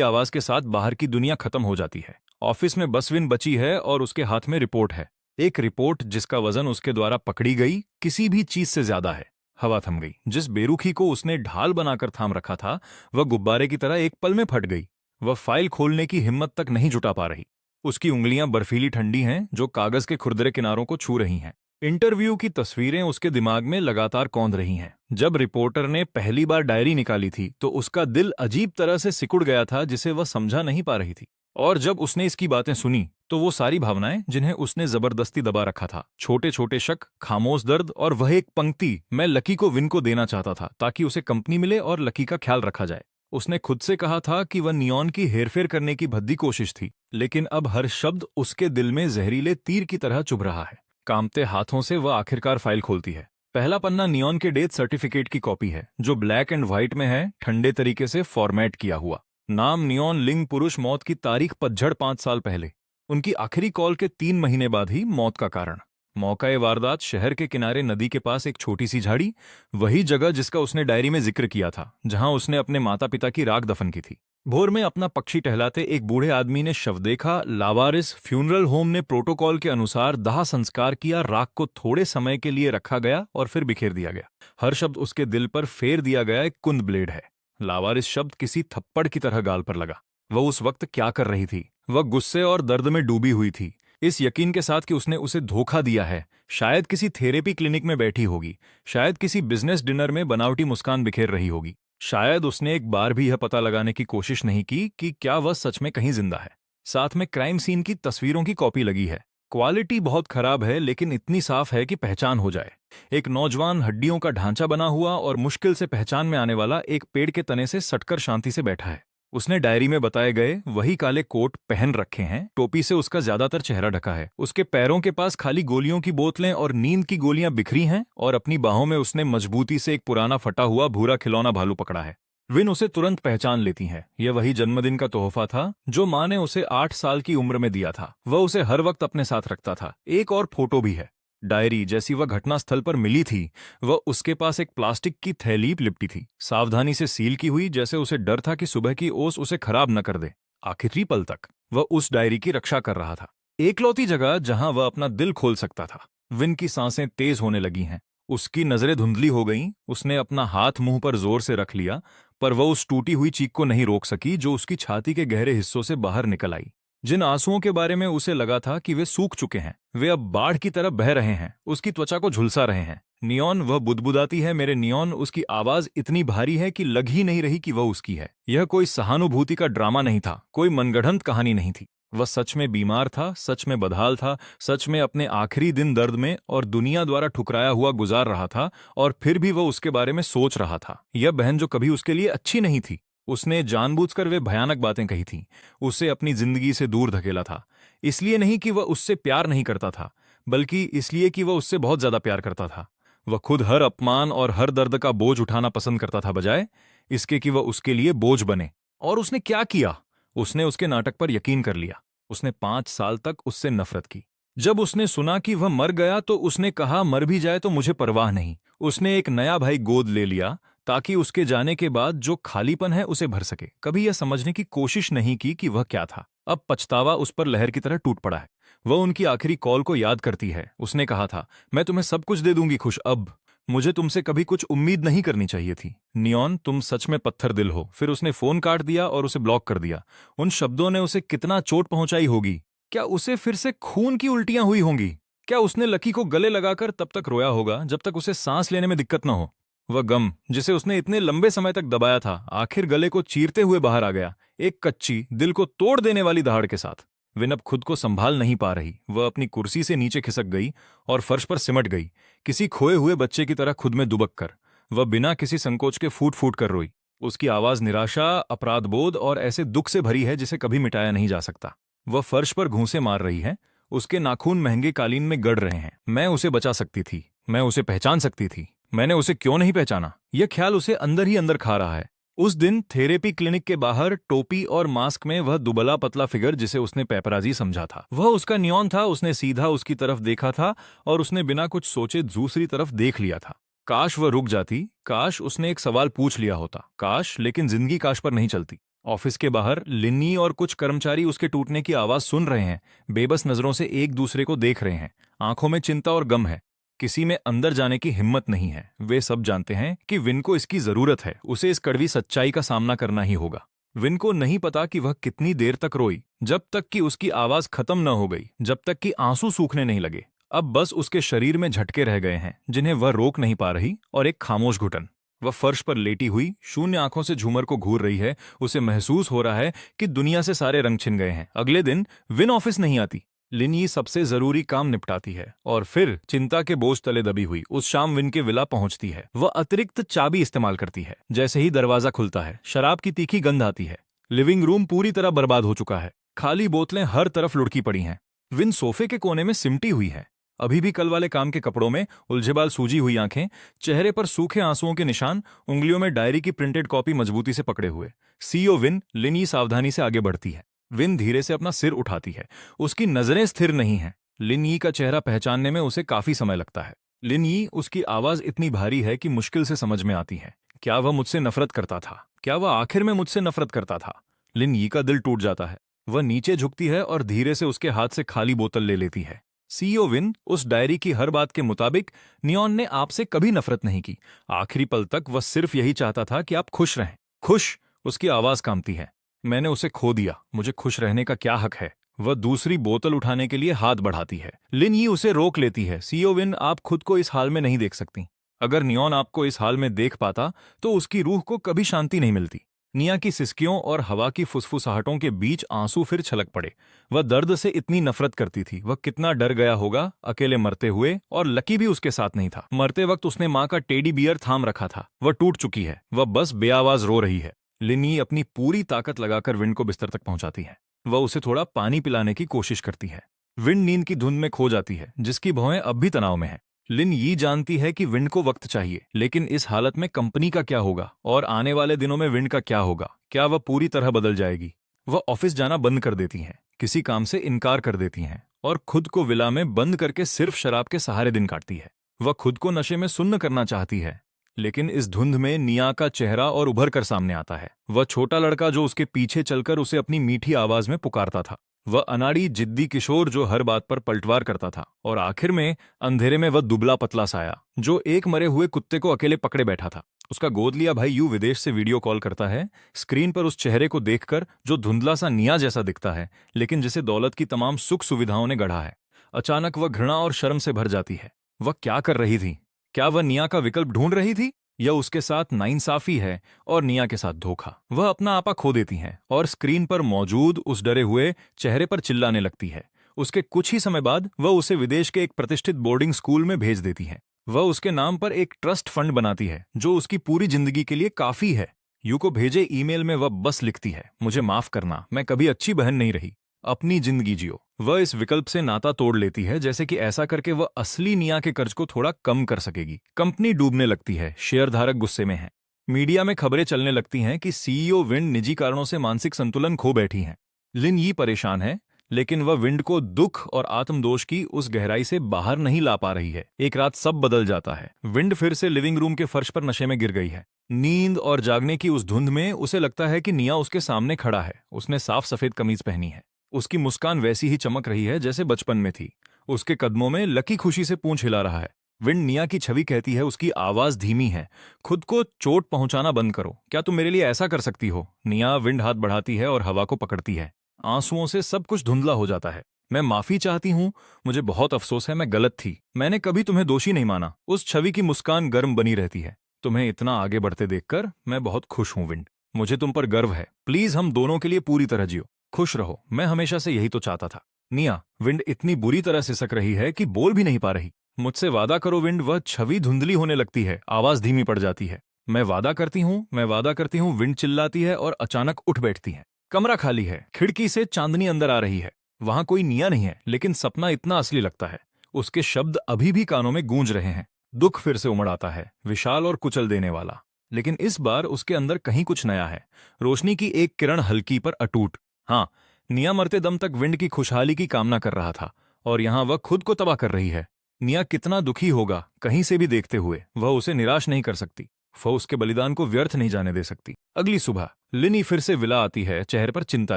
आवाज के साथ बाहर की दुनिया खत्म हो जाती है। ऑफिस में बस विन बची है और उसके हाथ में रिपोर्ट है। एक रिपोर्ट जिसका वजन उसके द्वारा पकड़ी गई किसी भी चीज से ज्यादा है। हवा थम गई। जिस बेरुखी को उसने ढाल बनाकर थाम रखा था, वह गुब्बारे की तरह एक पल में फट गई। वह फाइल खोलने की हिम्मत तक नहीं जुटा पा रही। उसकी उंगलियां बर्फीली ठंडी हैं, जो कागज के खुरदरे किनारों को छू रही हैं। इंटरव्यू की तस्वीरें उसके दिमाग में लगातार कौंध रही हैं। जब रिपोर्टर ने पहली बार डायरी निकाली थी तो उसका दिल अजीब तरह से सिकुड़ गया था, जिसे वह समझा नहीं पा रही थी। और जब उसने इसकी बातें सुनी तो वो सारी भावनाएं जिन्हें उसने जबरदस्ती दबा रखा था, छोटे छोटे शक, खामोश दर्द और वह एक पंक्ति, मैं लकी को विन को देना चाहता था ताकि उसे कंपनी मिले और लकी का ख्याल रखा जाए। उसने खुद से कहा था कि वह नियॉन की हेरफेर करने की भद्दी कोशिश थी, लेकिन अब हर शब्द उसके दिल में जहरीले तीर की तरह चुभ रहा है। कांपते हाथों से वह आखिरकार फाइल खोलती है। पहला पन्ना नियॉन के डेथ सर्टिफिकेट की कॉपी है, जो ब्लैक एंड व्हाइट में है, ठंडे तरीके से फॉर्मेट किया हुआ। नाम नियॉन लिंग, पुरुष, मौत की तारीख पतझड़ 5 साल पहले, उनकी आखिरी कॉल के 3 महीने बाद ही मौत का कारण। मौका वारदात, शहर के किनारे नदी के पास एक छोटी सी झाड़ी, वही जगह जिसका उसने डायरी में जिक्र किया था, जहां उसने अपने माता पिता की राख दफन की थी। भोर में अपना पक्षी टहलाते एक बूढ़े आदमी ने शव देखा। लावारिस फ्यूनरल होम ने प्रोटोकॉल के अनुसार दाह संस्कार किया। राख को थोड़े समय के लिए रखा गया और फिर बिखेर दिया गया। हर शब्द उसके दिल पर फेर दिया गया एक कुंद ब्लेड है। लावारिस शब्द किसी थप्पड़ की तरह गाल पर लगा। वह उस वक्त क्या कर रही थी? वह गुस्से और दर्द में डूबी हुई थी, इस यकीन के साथ कि उसने उसे धोखा दिया है। शायद किसी थेरेपी क्लिनिक में बैठी होगी, शायद किसी बिजनेस डिनर में बनावटी मुस्कान बिखेर रही होगी। शायद उसने एक बार भी यह पता लगाने की कोशिश नहीं की कि क्या वह सच में कहीं जिंदा है। साथ में क्राइम सीन की तस्वीरों की कॉपी लगी है। क्वालिटी बहुत खराब है, लेकिन इतनी साफ है कि पहचान हो जाए। एक नौजवान, हड्डियों का ढांचा बना हुआ और मुश्किल से पहचान में आने वाला, एक पेड़ के तने से सटकर शांति से बैठा है। उसने डायरी में बताए गए वही काले कोट पहन रखे हैं। टोपी से उसका ज्यादातर चेहरा ढका है। उसके पैरों के पास खाली गोलियों की बोतलें और नींद की गोलियां बिखरी हैं, और अपनी बाहों में उसने मजबूती से एक पुराना फटा हुआ भूरा खिलौना भालू पकड़ा है। विन उसे तुरंत पहचान लेती हैं। यह वही जन्मदिन का तोहफा था जो माँ ने उसे 8 साल की उम्र में दिया था। वह उसे हर वक्त अपने साथ रखता था। एक और फोटो भी है। डायरी जैसी वह घटनास्थल पर मिली थी, वह उसके पास एक प्लास्टिक की थैली लिपटी थी, सावधानी से सील की हुई, जैसे उसे डर था कि सुबह की ओस उसे खराब न कर दे। आखिरी पल तक वह उस डायरी की रक्षा कर रहा था, एकलौती जगह जहां वह अपना दिल खोल सकता था। विन की सांसें तेज होने लगी हैं। उसकी नजरें धुंधली हो गईं। उसने अपना हाथ मुंह पर जोर से रख लिया, पर वह उस टूटी हुई चीख को नहीं रोक सकी जो उसकी छाती के गहरे हिस्सों से बाहर निकल आई। जिन आंसुओं के बारे में उसे लगा था कि वे सूख चुके हैं, वे अब बाढ़ की तरह बह रहे हैं, उसकी त्वचा को झुलसा रहे हैं। नियॉन, वह बुदबुदाती है मेरे नियॉन। उसकी आवाज इतनी भारी है कि लग ही नहीं रही कि वह उसकी है। यह कोई सहानुभूति का ड्रामा नहीं था, कोई मनगढ़ंत कहानी नहीं थी। वह सच में बीमार था, सच में बदहाल था, सच में अपने आखिरी दिन दर्द में और दुनिया द्वारा ठुकराया हुआ गुजार रहा था, और फिर भी वह उसके बारे में सोच रहा था। यह बहन जो कभी उसके लिए अच्छी नहीं थी, उसने जानबूझकर वे भयानक बातें कही थीं, उसे अपनी जिंदगी से दूर धकेला था। इसलिए नहीं कि वह उससे प्यार नहीं करता था, बल्कि इसलिए कि वह उससे बहुत ज्यादा प्यार करता था। वह खुद हर अपमान और हर दर्द का बोझ उठाना पसंद करता था, बजाय इसके कि वह उसके लिए बोझ बने। और उसने क्या किया? उसने उसके नाटक पर यकीन कर लिया। उसने 5 साल तक उससे नफरत की। जब उसने सुना कि वह मर गया तो उसने कहा, मर भी जाए तो मुझे परवाह नहीं। उसने एक नया भाई गोद ले लिया ताकि उसके जाने के बाद जो खालीपन है उसे भर सके। कभी यह समझने की कोशिश नहीं की कि वह क्या था। अब पछतावा उस पर लहर की तरह टूट पड़ा है। वह उनकी आखिरी कॉल को याद करती है। उसने कहा था, मैं तुम्हें सब कुछ दे दूंगी खुश, अब मुझे तुमसे कभी कुछ उम्मीद नहीं करनी चाहिए थी। नियॉन, तुम सच में पत्थर दिल हो। फिर उसने फोन काट दिया और उसे ब्लॉक कर दिया। उन शब्दों ने उसे कितना चोट पहुंचाई होगी। क्या उसे फिर से खून की उल्टियां हुई होंगी? क्या उसने लकी को गले लगाकर तब तक रोया होगा जब तक उसे सांस लेने में दिक्कत न हो? वह गम जिसे उसने इतने लंबे समय तक दबाया था, आखिर गले को चीरते हुए बाहर आ गया, एक कच्ची, दिल को तोड़ देने वाली दहाड़ के साथ। विन अब खुद को संभाल नहीं पा रही। वह अपनी कुर्सी से नीचे खिसक गई और फर्श पर सिमट गई, किसी खोए हुए बच्चे की तरह खुद में दुबक कर। वह बिना किसी संकोच के फूट फूट कर रोई। उसकी आवाज निराशा, अपराधबोध और ऐसे दुख से भरी है जिसे कभी मिटाया नहीं जा सकता। वह फर्श पर घूंसे मार रही है, उसके नाखून महंगे कालीन में गड़ रहे हैं। मैं उसे बचा सकती थी, मैं उसे पहचान सकती थी, मैंने उसे क्यों नहीं पहचाना? यह ख्याल उसे अंदर ही अंदर खा रहा है। उस दिन थेरेपी क्लिनिक के बाहर टोपी और मास्क में वह दुबला पतला फिगर जिसे उसने पेपराजी समझा था, वह उसका नियॉन था। उसने सीधा उसकी तरफ देखा था और उसने बिना कुछ सोचे दूसरी तरफ देख लिया था। काश वह रुक जाती, काश उसने एक सवाल पूछ लिया होता, काश, लेकिन जिंदगी काश पर नहीं चलती। ऑफिस के बाहर लिन्नी और कुछ कर्मचारी उसके टूटने की आवाज सुन रहे हैं, बेबस नजरों से एक दूसरे को देख रहे हैं। आंखों में चिंता और गम है, किसी में अंदर जाने की हिम्मत नहीं है। वे सब जानते हैं कि विन को इसकी जरूरत है, उसे इस कड़वी सच्चाई का सामना करना ही होगा। विन को नहीं पता कि वह कितनी देर तक रोई, जब तक कि उसकी आवाज खत्म न हो गई, जब तक कि आंसू सूखने नहीं लगे। अब बस उसके शरीर में झटके रह गए हैं जिन्हें वह रोक नहीं पा रही, और एक खामोश घुटन। वह फर्श पर लेटी हुई शून्य आंखों से झूमर को घूर रही है। उसे महसूस हो रहा है कि दुनिया से सारे रंग छिन गए हैं। अगले दिन विन ऑफिस नहीं आती। लिनी सबसे जरूरी काम निपटाती है और फिर चिंता के बोझ तले दबी हुई उस शाम विन के विला पहुंचती है। वह अतिरिक्त चाबी इस्तेमाल करती है। जैसे ही दरवाजा खुलता है, शराब की तीखी गंध आती है। लिविंग रूम पूरी तरह बर्बाद हो चुका है, खाली बोतलें हर तरफ लुढ़की पड़ी हैं। विन सोफे के कोने में सिमटी हुई है, अभी भी कल वाले काम के कपड़ों में, उलझेबाल सूजी हुई आंखें, चेहरे पर सूखे आंसुओं के निशान, उंगलियों में डायरी की प्रिंटेड कॉपी मजबूती से पकड़े हुए। CEO win. लिनी सावधानी से आगे बढ़ती है। विन धीरे से अपना सिर उठाती है। उसकी नजरें स्थिर नहीं हैं। लिन यी का चेहरा पहचानने में उसे काफी समय लगता है। लिन यी, उसकी आवाज इतनी भारी है कि मुश्किल से समझ में आती है। क्या वह मुझसे नफरत करता था? क्या वह आखिर में मुझसे नफरत करता था? लिन यी का दिल टूट जाता है। वह नीचे झुकती है और धीरे से उसके हाथ से खाली बोतल ले लेती है। सीईओ विन, उस डायरी की हर बात के मुताबिक नियॉन ने आपसे कभी नफरत नहीं की। आखिरी पल तक वह सिर्फ यही चाहता था कि आप खुश रहें। खुश? उसकी आवाज कांपती है। मैंने उसे खो दिया, मुझे खुश रहने का क्या हक है? वह दूसरी बोतल उठाने के लिए हाथ बढ़ाती है। लिन यी उसे रोक लेती है। सीईओ विन, आप खुद को इस हाल में नहीं देख सकती। अगर नियॉन आपको इस हाल में देख पाता तो उसकी रूह को कभी शांति नहीं मिलती। निया की सिसकियों और हवा की फुसफुसाहटों के बीच आंसू फिर छलक पड़े। वह दर्द से इतनी नफरत करती थी। वह कितना डर गया होगा अकेले मरते हुए, और लकी भी उसके साथ नहीं था। मरते वक्त उसने माँ का टेडी बियर थाम रखा था। वह टूट चुकी है, वह बस बेआवाज रो रही है। लिनी अपनी पूरी ताकत लगाकर विंड को बिस्तर तक पहुंचाती है। वह उसे थोड़ा पानी पिलाने की कोशिश करती है। विंड नींद की धुंध में खो जाती है, जिसकी भौहें अब भी तनाव में है। लिन ये जानती है कि विंड को वक्त चाहिए, लेकिन इस हालत में कंपनी का क्या होगा और आने वाले दिनों में विंड का क्या होगा? क्या वह पूरी तरह बदल जाएगी? वह ऑफिस जाना बंद कर देती हैं, किसी काम से इनकार कर देती हैं और खुद को विला में बंद करके सिर्फ शराब के सहारे दिन काटती है। वह खुद को नशे में सुन्न करना चाहती है, लेकिन इस धुंध में निया का चेहरा और उभर कर सामने आता है। वह छोटा लड़का जो उसके पीछे चलकर उसे अपनी मीठी आवाज में पुकारता था। वह अनाड़ी जिद्दी किशोर जो हर बात पर पलटवार करता था। और आखिर में अंधेरे में वह दुबला पतला साया जो एक मरे हुए कुत्ते को अकेले पकड़े बैठा था। उसका गोद लिया भाई यू विदेश से वीडियो कॉल करता है, स्क्रीन पर उस चेहरे को देखकर जो धुंधला सा निया जैसा दिखता है, लेकिन जिसे दौलत की तमाम सुख सुविधाओं ने गढ़ा है। अचानक वह घृणा और शर्म से भर जाती है। वह क्या कर रही थी? क्या वह निया का विकल्प ढूंढ रही थी, या उसके साथ नाइंसाफी है और निया के साथ धोखा? वह अपना आपा खो देती है और स्क्रीन पर मौजूद उस डरे हुए चेहरे पर चिल्लाने लगती है। उसके कुछ ही समय बाद वह उसे विदेश के एक प्रतिष्ठित बोर्डिंग स्कूल में भेज देती है। वह उसके नाम पर एक ट्रस्ट फंड बनाती है जो उसकी पूरी जिंदगी के लिए काफी है। यू को भेजे ईमेल में वह बस लिखती है, मुझे माफ करना, मैं कभी अच्छी बहन नहीं रही, अपनी जिंदगी जियो। वह इस विकल्प से नाता तोड़ लेती है, जैसे कि ऐसा करके वह असली निया के कर्ज को थोड़ा कम कर सकेगी। कंपनी डूबने लगती है, शेयरधारक गुस्से में है। मीडिया में खबरें चलने लगती हैं कि सीईओ विंड निजी कारणों से मानसिक संतुलन खो बैठी हैं। लिन यी परेशान है, लेकिन वह विंड को दुख और आत्मदोष की उस गहराई से बाहर नहीं ला पा रही है। एक रात सब बदल जाता है। विंड फिर से लिविंग रूम के फर्श पर नशे में गिर गई है। नींद और जागने की उस धुंध में उसे लगता है कि निया उसके सामने खड़ा है। उसने साफ सफेद कमीज पहनी है। उसकी मुस्कान वैसी ही चमक रही है जैसे बचपन में थी। उसके कदमों में लकी खुशी से पूंछ हिला रहा है। विंड निया की छवि कहती है, उसकी आवाज धीमी है, खुद को चोट पहुंचाना बंद करो, क्या तुम मेरे लिए ऐसा कर सकती हो? निया। विंड हाथ बढ़ाती है और हवा को पकड़ती है। आंसुओं से सब कुछ धुंधला हो जाता है। मैं माफी चाहती हूं, मुझे बहुत अफसोस है, मैं गलत थी, मैंने कभी तुम्हें दोषी नहीं माना। उस छवि की मुस्कान गर्म बनी रहती है। तुम्हें इतना आगे बढ़ते देखकर मैं बहुत खुश हूं विंड, मुझे तुम पर गर्व है। प्लीज हम दोनों के लिए पूरी तरह जियो, खुश रहो, मैं हमेशा से यही तो चाहता था। निया। विंड इतनी बुरी तरह सिसक रही है कि बोल भी नहीं पा रही। मुझसे वादा करो विंड। वह छवि धुंधली होने लगती है, आवाज धीमी पड़ जाती है। मैं वादा करती हूँ, मैं वादा करती हूँ, विंड चिल्लाती है और अचानक उठ बैठती है। कमरा खाली है, खिड़की से चांदनी अंदर आ रही है। वहां कोई निया नहीं है, लेकिन सपना इतना असली लगता है। उसके शब्द अभी भी कानों में गूंज रहे हैं। दुख फिर से उमड़ आता है, विशाल और कुचल देने वाला। लेकिन इस बार उसके अंदर कहीं कुछ नया है। रोशनी की एक किरण, हल्की पर अटूट। हाँ, निया मरते दम तक विंड की खुशहाली की कामना कर रहा था, और यहां वह खुद को तबाह कर रही है। निया कितना दुखी होगा कहीं से भी देखते हुए, वह उसे निराश नहीं कर सकती। वह उसके बलिदान को व्यर्थ नहीं जाने दे सकती। अगली सुबह लिनी फिर से विला आती है, चेहरे पर चिंता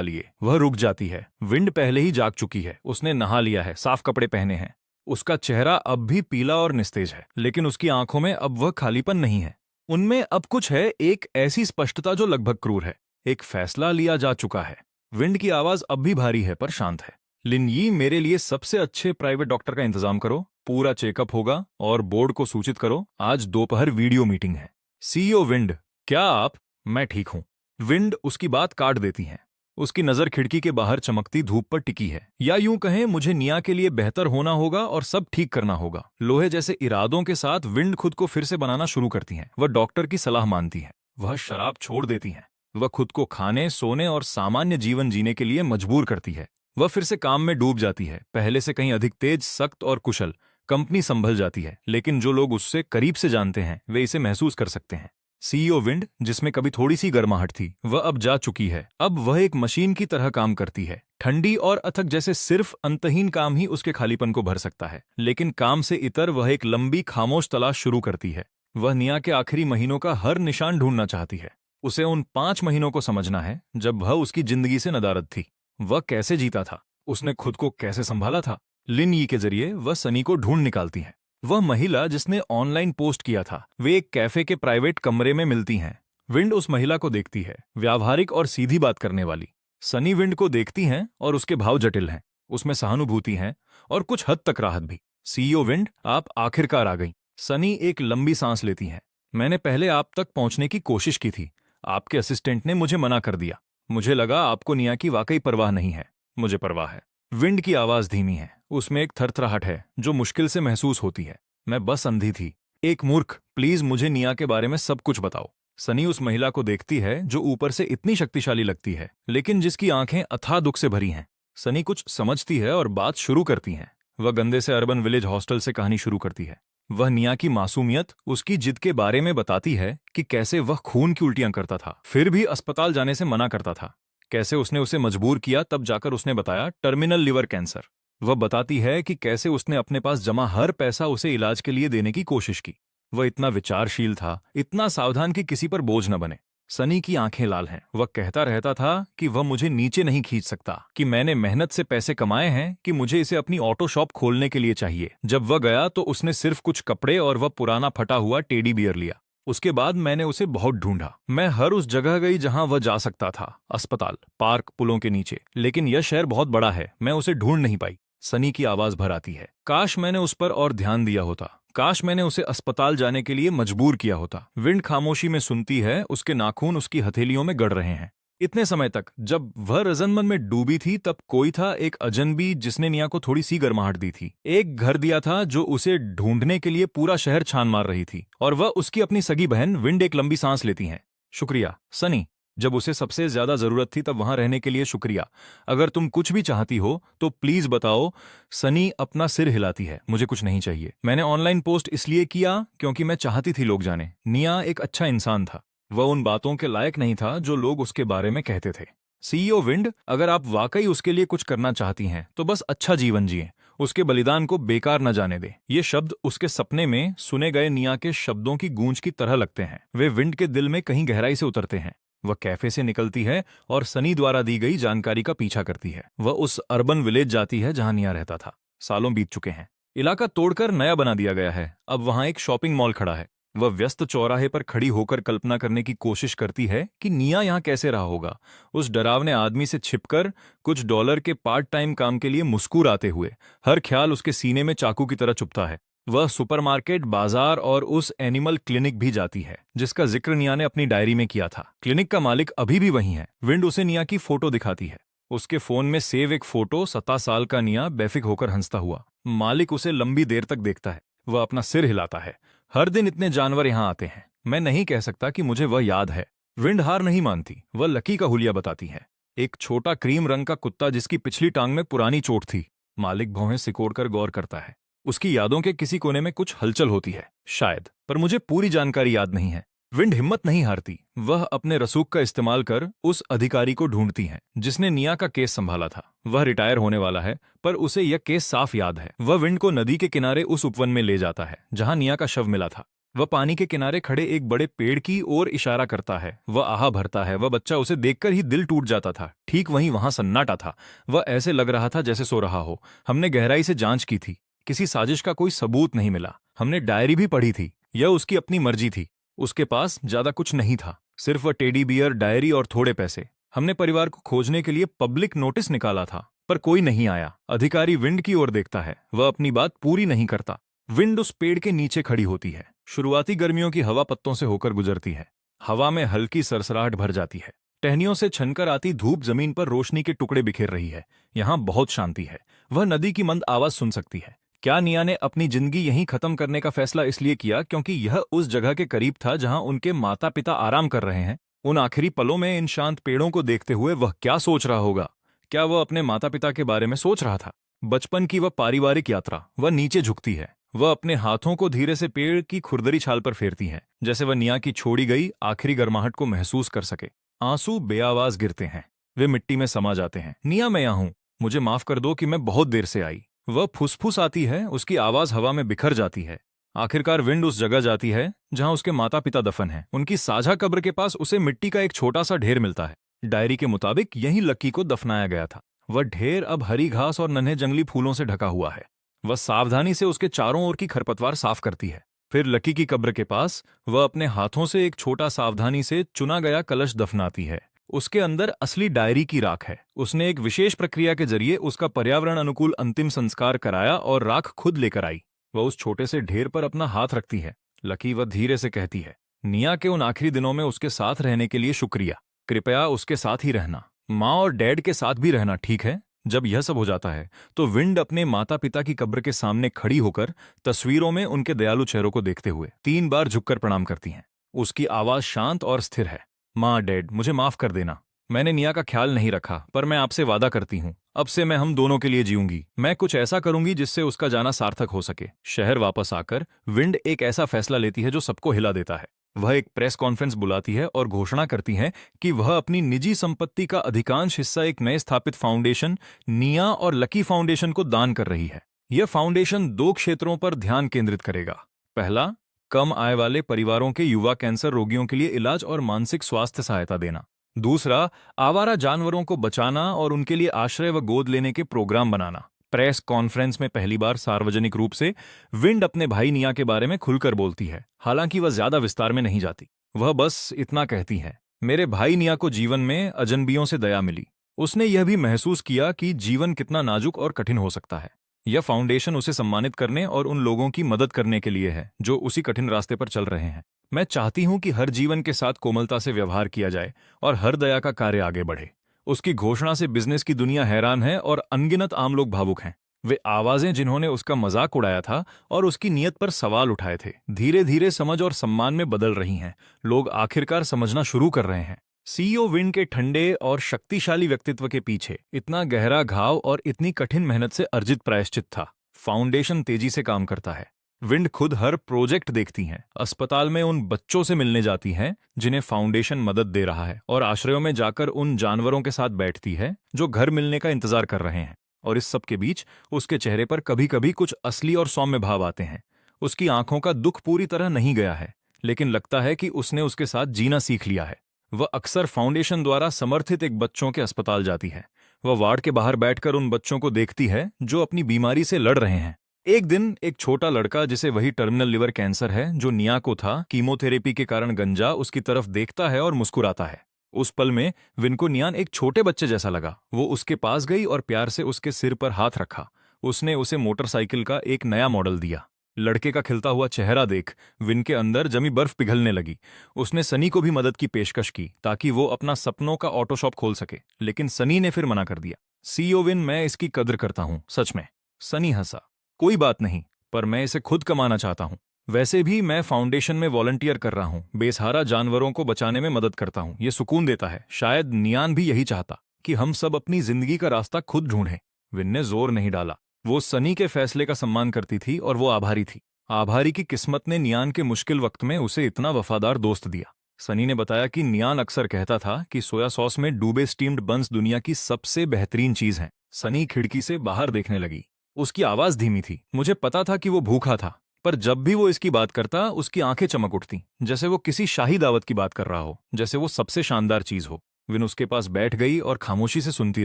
लिए। वह रुक जाती है। विंड पहले ही जाग चुकी है, उसने नहा लिया है, साफ कपड़े पहने हैं। उसका चेहरा अब भी पीला और निस्तेज है, लेकिन उसकी आंखों में अब वह खालीपन नहीं है। उनमें अब कुछ है, एक ऐसी स्पष्टता जो लगभग क्रूर है। एक फैसला लिया जा चुका है। विंड की आवाज अब भी भारी है पर शांत है। लिनयी, मेरे लिए सबसे अच्छे प्राइवेट डॉक्टर का इंतजाम करो। पूरा चेकअप होगा, और बोर्ड को सूचित करो आज दोपहर वीडियो मीटिंग है। सीईओ विंड, क्या आप? मैं ठीक हूं। विंड उसकी बात काट देती है। उसकी नजर खिड़की के बाहर चमकती धूप पर टिकी है। या यूं कहें, मुझे निया के लिए बेहतर होना होगा और सब ठीक करना होगा। लोहे जैसे इरादों के साथ विंड खुद को फिर से बनाना शुरू करती है। वह डॉक्टर की सलाह मानती है। वह शराब छोड़ देती है। वह खुद को खाने, सोने और सामान्य जीवन जीने के लिए मजबूर करती है। वह फिर से काम में डूब जाती है, पहले से कहीं अधिक तेज, सख्त और कुशल। कंपनी संभल जाती है, लेकिन जो लोग उससे करीब से जानते हैं वे इसे महसूस कर सकते हैं। सीईओ विंड, जिसमें कभी थोड़ी सी गर्माहट थी, वह अब जा चुकी है। अब वह एक मशीन की तरह काम करती है, ठंडी और अथक, जैसे सिर्फ अंतहीन काम ही उसके खालीपन को भर सकता है। लेकिन काम से इतर वह एक लंबी खामोश तलाश शुरू करती है। वह निया के आखिरी महीनों का हर निशान ढूंढना चाहती है। उसे उन 5 महीनों को समझना है जब वह उसकी जिंदगी से नदारद थी। वह कैसे जीता था, उसने खुद को कैसे संभाला था। लिन यी के जरिए वह सनी को ढूंढ निकालती है। वह महिला जिसने ऑनलाइन पोस्ट किया था, वे एक कैफे के प्राइवेट कमरे में मिलती हैं। विंड उस महिला को देखती है, व्यावहारिक और सीधी बात करने वाली। सनी विंड को देखती हैं और उसके भाव जटिल हैं। उसमें सहानुभूति है और कुछ हद तक राहत भी। सीईओ विंड, आप आखिरकार आ गई। सनी एक लंबी सांस लेती हैं। मैंने पहले आप तक पहुंचने की कोशिश की थी। आपके असिस्टेंट ने मुझे मना कर दिया। मुझे लगा आपको निया की वाकई परवाह नहीं है। मुझे परवाह है। विंड की आवाज धीमी है, उसमें एक थरथराहट है जो मुश्किल से महसूस होती है। मैं बस अंधी थी, एक मूर्ख। प्लीज मुझे निया के बारे में सब कुछ बताओ। सनी उस महिला को देखती है जो ऊपर से इतनी शक्तिशाली लगती है, लेकिन जिसकी आंखें अथाह दुख से भरी हैं। सनी कुछ समझती है और बात शुरू करती है। वह गंदे से अर्बन विलेज हॉस्टल से कहानी शुरू करती है। वह निया की मासूमियत, उसकी जिद के बारे में बताती है कि कैसे वह खून की उल्टियां करता था, फिर भी अस्पताल जाने से मना करता था। कैसे उसने उसे मजबूर किया, तब जाकर उसने बताया टर्मिनल लिवर कैंसर। वह बताती है कि कैसे उसने अपने पास जमा हर पैसा उसे इलाज के लिए देने की कोशिश की। वह इतना विचारशील था, इतना सावधान कि किसी पर बोझ न बने। सनी की आंखें लाल हैं। वह कहता रहता था कि वह मुझे नीचे नहीं खींच सकता, कि मैंने मेहनत से पैसे कमाए हैं, कि मुझे इसे अपनी ऑटो शॉप खोलने के लिए चाहिए। जब वह गया तो उसने सिर्फ कुछ कपड़े और वह पुराना फटा हुआ टेडी बियर लिया। उसके बाद मैंने उसे बहुत ढूंढा। मैं हर उस जगह गई जहां वह जा सकता था, अस्पताल, पार्क, पुलों के नीचे, लेकिन यह शहर बहुत बड़ा है, मैं उसे ढूंढ नहीं पाई। सनी की आवाज भर आती है। काश मैंने उस पर और ध्यान दिया होता। काश मैंने उसे अस्पताल जाने के लिए मजबूर किया होता। विंड खामोशी में सुनती है, उसके नाखून उसकी हथेलियों में गड़ रहे हैं। इतने समय तक जब वह रजनमन में डूबी थी, तब कोई था, एक अजनबी, जिसने निया को थोड़ी सी गर्माहट दी थी। एक घर दिया था जो उसे ढूंढने के लिए पूरा शहर छान मार रही थी। और वह उसकी अपनी सगी बहन। विंड एक लंबी सांस लेती है। शुक्रिया सनी, जब उसे सबसे ज्यादा जरूरत थी तब वहां रहने के लिए शुक्रिया। अगर तुम कुछ भी चाहती हो तो प्लीज बताओ। सनी अपना सिर हिलाती है। मुझे कुछ नहीं चाहिए। मैंने ऑनलाइन पोस्ट इसलिए किया क्योंकि मैं चाहती थी लोग जाने। निया एक अच्छा इंसान था। वह उन बातों के लायक नहीं था जो लोग उसके बारे में कहते थे। सीईओ विंड, अगर आप वाकई उसके लिए कुछ करना चाहती हैं तो बस अच्छा जीवन जिए। उसके बलिदान को बेकार न जाने दे। ये शब्द उसके सपने में सुने गए निया के शब्दों की गूंज की तरह लगते हैं। वे विंड के दिल में कहीं गहराई से उतरते हैं। वह कैफे से निकलती है और सनी द्वारा दी गई जानकारी का पीछा करती है। वह उस अर्बन विलेज जाती है जहां निया रहता था। सालों बीत चुके हैं। इलाका तोड़कर नया बना दिया गया है। अब वहां एक शॉपिंग मॉल खड़ा है। वह व्यस्त चौराहे पर खड़ी होकर कल्पना करने की कोशिश करती है कि निया यहां कैसे रहा होगा, उस डरावने आदमी से छिपकर, कुछ डॉलर के पार्ट टाइम काम के लिए मुस्कुराते हुए। हर ख्याल उसके सीने में चाकू की तरह चुभता है। वह सुपरमार्केट, बाजार और उस एनिमल क्लिनिक भी जाती है जिसका जिक्र निया ने अपनी डायरी में किया था। क्लिनिक का मालिक अभी भी वही है। विंड उसे निया की फोटो दिखाती है। उसके फोन में सेव एक फोटो, 17 साल का निया बेफिक होकर हंसता हुआ। मालिक उसे लंबी देर तक देखता है। वह अपना सिर हिलाता है। हर दिन इतने जानवर यहाँ आते हैं। मैं नहीं कह सकता कि मुझे वह याद है। विंड हार नहीं मानती, वह लकी का हुलिया बताती है। एक छोटा क्रीम रंग का कुत्ता जिसकी पिछली टांग में पुरानी चोट थी। मालिक भौहें सिकोड़कर गौर करता है। उसकी यादों के किसी कोने में कुछ हलचल होती है शायद, पर मुझे पूरी जानकारी याद नहीं है। विंड हिम्मत नहीं हारती। वह अपने रसूख का इस्तेमाल कर उस अधिकारी को ढूंढती है जिसने निया का केस संभाला था। वह रिटायर होने वाला है, पर उसे यह केस साफ याद है। वह विंड को नदी के किनारे उस उपवन में ले जाता है जहां निया का शव मिला था। वह पानी के किनारे खड़े एक बड़े पेड़ की ओर इशारा करता है। वह आहा भरता है। वह बच्चा उसे देखकर ही दिल टूट जाता था। ठीक वहीं वहां सन्नाटा था। वह ऐसे लग रहा था जैसे सो रहा हो। हमने गहराई से जांच की थी। किसी साजिश का कोई सबूत नहीं मिला। हमने डायरी भी पढ़ी थी। यह उसकी अपनी मर्जी थी। उसके पास ज्यादा कुछ नहीं था, सिर्फ वह टेडी बियर, डायरी और थोड़े पैसे। हमने परिवार को खोजने के लिए पब्लिक नोटिस निकाला था, पर कोई नहीं आया। अधिकारी विंड की ओर देखता है। वह अपनी बात पूरी नहीं करता। विंड उस पेड़ के नीचे खड़ी होती है। शुरुआती गर्मियों की हवा पत्तों से होकर गुजरती है। हवा में हल्की सरसराहट भर जाती है। टहनियों से छनकर आती धूप जमीन पर रोशनी के टुकड़े बिखेर रही है। यहाँ बहुत शांति है। वह नदी की मंद आवाज सुन सकती है। क्या निया ने अपनी जिंदगी यहीं खत्म करने का फैसला इसलिए किया क्योंकि यह उस जगह के करीब था जहां उनके माता पिता आराम कर रहे हैं? उन आखिरी पलों में इन शांत पेड़ों को देखते हुए वह क्या सोच रहा होगा? क्या वह अपने माता पिता के बारे में सोच रहा था? बचपन की वह पारिवारिक यात्रा। वह नीचे झुकती है। वह अपने हाथों को धीरे से पेड़ की खुरदरी छाल पर फेरती है, जैसे वह निया की छोड़ी गई आखिरी गर्माहट को महसूस कर सके। आंसू बेआवाज गिरते हैं। वे मिट्टी में समा जाते हैं। निया, मैं यहाँ हूं। मुझे माफ कर दो कि मैं बहुत देर से आई। वह फुसफुस आती है। उसकी आवाज हवा में बिखर जाती है। आखिरकार विंड उस जगह जाती है जहां उसके माता पिता दफन हैं। उनकी साझा कब्र के पास उसे मिट्टी का एक छोटा सा ढेर मिलता है। डायरी के मुताबिक यहीं लक्की को दफनाया गया था। वह ढेर अब हरी घास और नन्हे जंगली फूलों से ढका हुआ है। वह सावधानी से उसके चारों ओर की खरपतवार साफ करती है। फिर लकी की कब्र के पास वह अपने हाथों से एक छोटा सावधानी से चुना गया कलश दफनाती है। उसके अंदर असली डायरी की राख है। उसने एक विशेष प्रक्रिया के जरिए उसका पर्यावरण अनुकूल अंतिम संस्कार कराया और राख खुद लेकर आई। वह उस छोटे से ढेर पर अपना हाथ रखती है। लकी वह धीरे से कहती है, निया के उन आखिरी दिनों में उसके साथ रहने के लिए शुक्रिया। कृपया उसके साथ ही रहना। माँ और डैड के साथ भी रहना, ठीक है? जब यह सब हो जाता है तो विंड अपने माता पिता की कब्र के सामने खड़ी होकर तस्वीरों में उनके दयालु चेहरों को देखते हुए 3 बार झुककर प्रणाम करती हैं। उसकी आवाज शांत और स्थिर है। माँ, डैड, मुझे माफ कर देना। मैंने निया का ख्याल नहीं रखा, पर मैं आपसे वादा करती हूँ, अब से मैं हम दोनों के लिए जीऊंगी। मैं कुछ ऐसा करूंगी जिससे उसका जाना सार्थक हो सके। शहर वापस आकर विंड एक ऐसा फैसला लेती है जो सबको हिला देता है। वह एक प्रेस कॉन्फ्रेंस बुलाती है और घोषणा करती है कि वह अपनी निजी संपत्ति का अधिकांश हिस्सा एक नए स्थापित फाउंडेशन, निया और लकी फाउंडेशन को दान कर रही है। यह फाउंडेशन 2 क्षेत्रों पर ध्यान केंद्रित करेगा। पहला, कम आय वाले परिवारों के युवा कैंसर रोगियों के लिए इलाज और मानसिक स्वास्थ्य सहायता देना। दूसरा, आवारा जानवरों को बचाना और उनके लिए आश्रय व गोद लेने के प्रोग्राम बनाना। प्रेस कॉन्फ्रेंस में पहली बार सार्वजनिक रूप से विंड अपने भाई निया के बारे में खुलकर बोलती है। हालांकि वह ज्यादा विस्तार में नहीं जाती। वह बस इतना कहती है, मेरे भाई निया को जीवन में अजनबियों से दया मिली। उसने यह भी महसूस किया कि जीवन कितना नाजुक और कठिन हो सकता है। यह फाउंडेशन उसे सम्मानित करने और उन लोगों की मदद करने के लिए है जो उसी कठिन रास्ते पर चल रहे हैं। मैं चाहती हूं कि हर जीवन के साथ कोमलता से व्यवहार किया जाए और हर दया का कार्य आगे बढ़े। उसकी घोषणा से बिजनेस की दुनिया हैरान है और अनगिनत आम लोग भावुक हैं। वे आवाजें जिन्होंने उसका मजाक उड़ाया था और उसकी नीयत पर सवाल उठाए थे, धीरे धीरे समझ और सम्मान में बदल रही हैं। लोग आखिरकार समझना शुरू कर रहे हैं। सीईओ विंड के ठंडे और शक्तिशाली व्यक्तित्व के पीछे इतना गहरा घाव और इतनी कठिन मेहनत से अर्जित प्रायश्चित था। फाउंडेशन तेजी से काम करता है। विंड खुद हर प्रोजेक्ट देखती हैं। अस्पताल में उन बच्चों से मिलने जाती हैं जिन्हें फाउंडेशन मदद दे रहा है, और आश्रयों में जाकर उन जानवरों के साथ बैठती है जो घर मिलने का इंतजार कर रहे हैं। और इस सब के बीच उसके चेहरे पर कभी कभी कुछ असली और सौम्य भाव आते हैं। उसकी आंखों का दुख पूरी तरह नहीं गया है, लेकिन लगता है कि उसने उसके साथ जीना सीख लिया है। वह अक्सर फाउंडेशन द्वारा समर्थित एक बच्चों के अस्पताल जाती है। वह वार्ड के बाहर बैठकर उन बच्चों को देखती है जो अपनी बीमारी से लड़ रहे हैं। एक दिन एक छोटा लड़का, जिसे वही टर्मिनल लिवर कैंसर है जो निया को था, कीमोथेरेपी के कारण गंजा, उसकी तरफ देखता है और मुस्कुराता है। उस पल में विन को नियान एक छोटे बच्चे जैसा लगा। वो उसके पास गई और प्यार से उसके सिर पर हाथ रखा। उसने उसे मोटरसाइकिल का एक नया मॉडल दिया। लड़के का खिलता हुआ चेहरा देख विन के अंदर जमी बर्फ पिघलने लगी। उसने सनी को भी मदद की पेशकश की ताकि वो अपना सपनों का ऑटो शॉप खोल सके, लेकिन सनी ने फिर मना कर दिया। सीईओ विन, मैं इसकी कद्र करता हूं, सच में। सनी हंसा। कोई बात नहीं, पर मैं इसे खुद कमाना चाहता हूं। वैसे भी मैं फाउंडेशन में वॉलंटियर कर रहा हूँ, बेसहारा जानवरों को बचाने में मदद करता हूँ, ये सुकून देता है। शायद नियान भी यही चाहता कि हम सब अपनी जिंदगी का रास्ता खुद ढूंढें। विन ने जोर नहीं डाला। वो सनी के फैसले का सम्मान करती थी और वो आभारी थी। आभारी की किस्मत ने नियान के मुश्किल वक्त में उसे इतना वफादार दोस्त दिया। सनी ने बताया कि नियान अक्सर कहता था कि सोया सॉस में डूबे स्टीम्ड बन्स दुनिया की सबसे बेहतरीन चीज है। सनी खिड़की से बाहर देखने लगी। उसकी आवाज धीमी थी। मुझे पता था कि वो भूखा था, पर जब भी वो इसकी बात करता उसकी आंखें चमक उठती, जैसे वो किसी शाही दावत की बात कर रहा हो, जैसे वो सबसे शानदार चीज हो। विन उसके पास बैठ गई और खामोशी से सुनती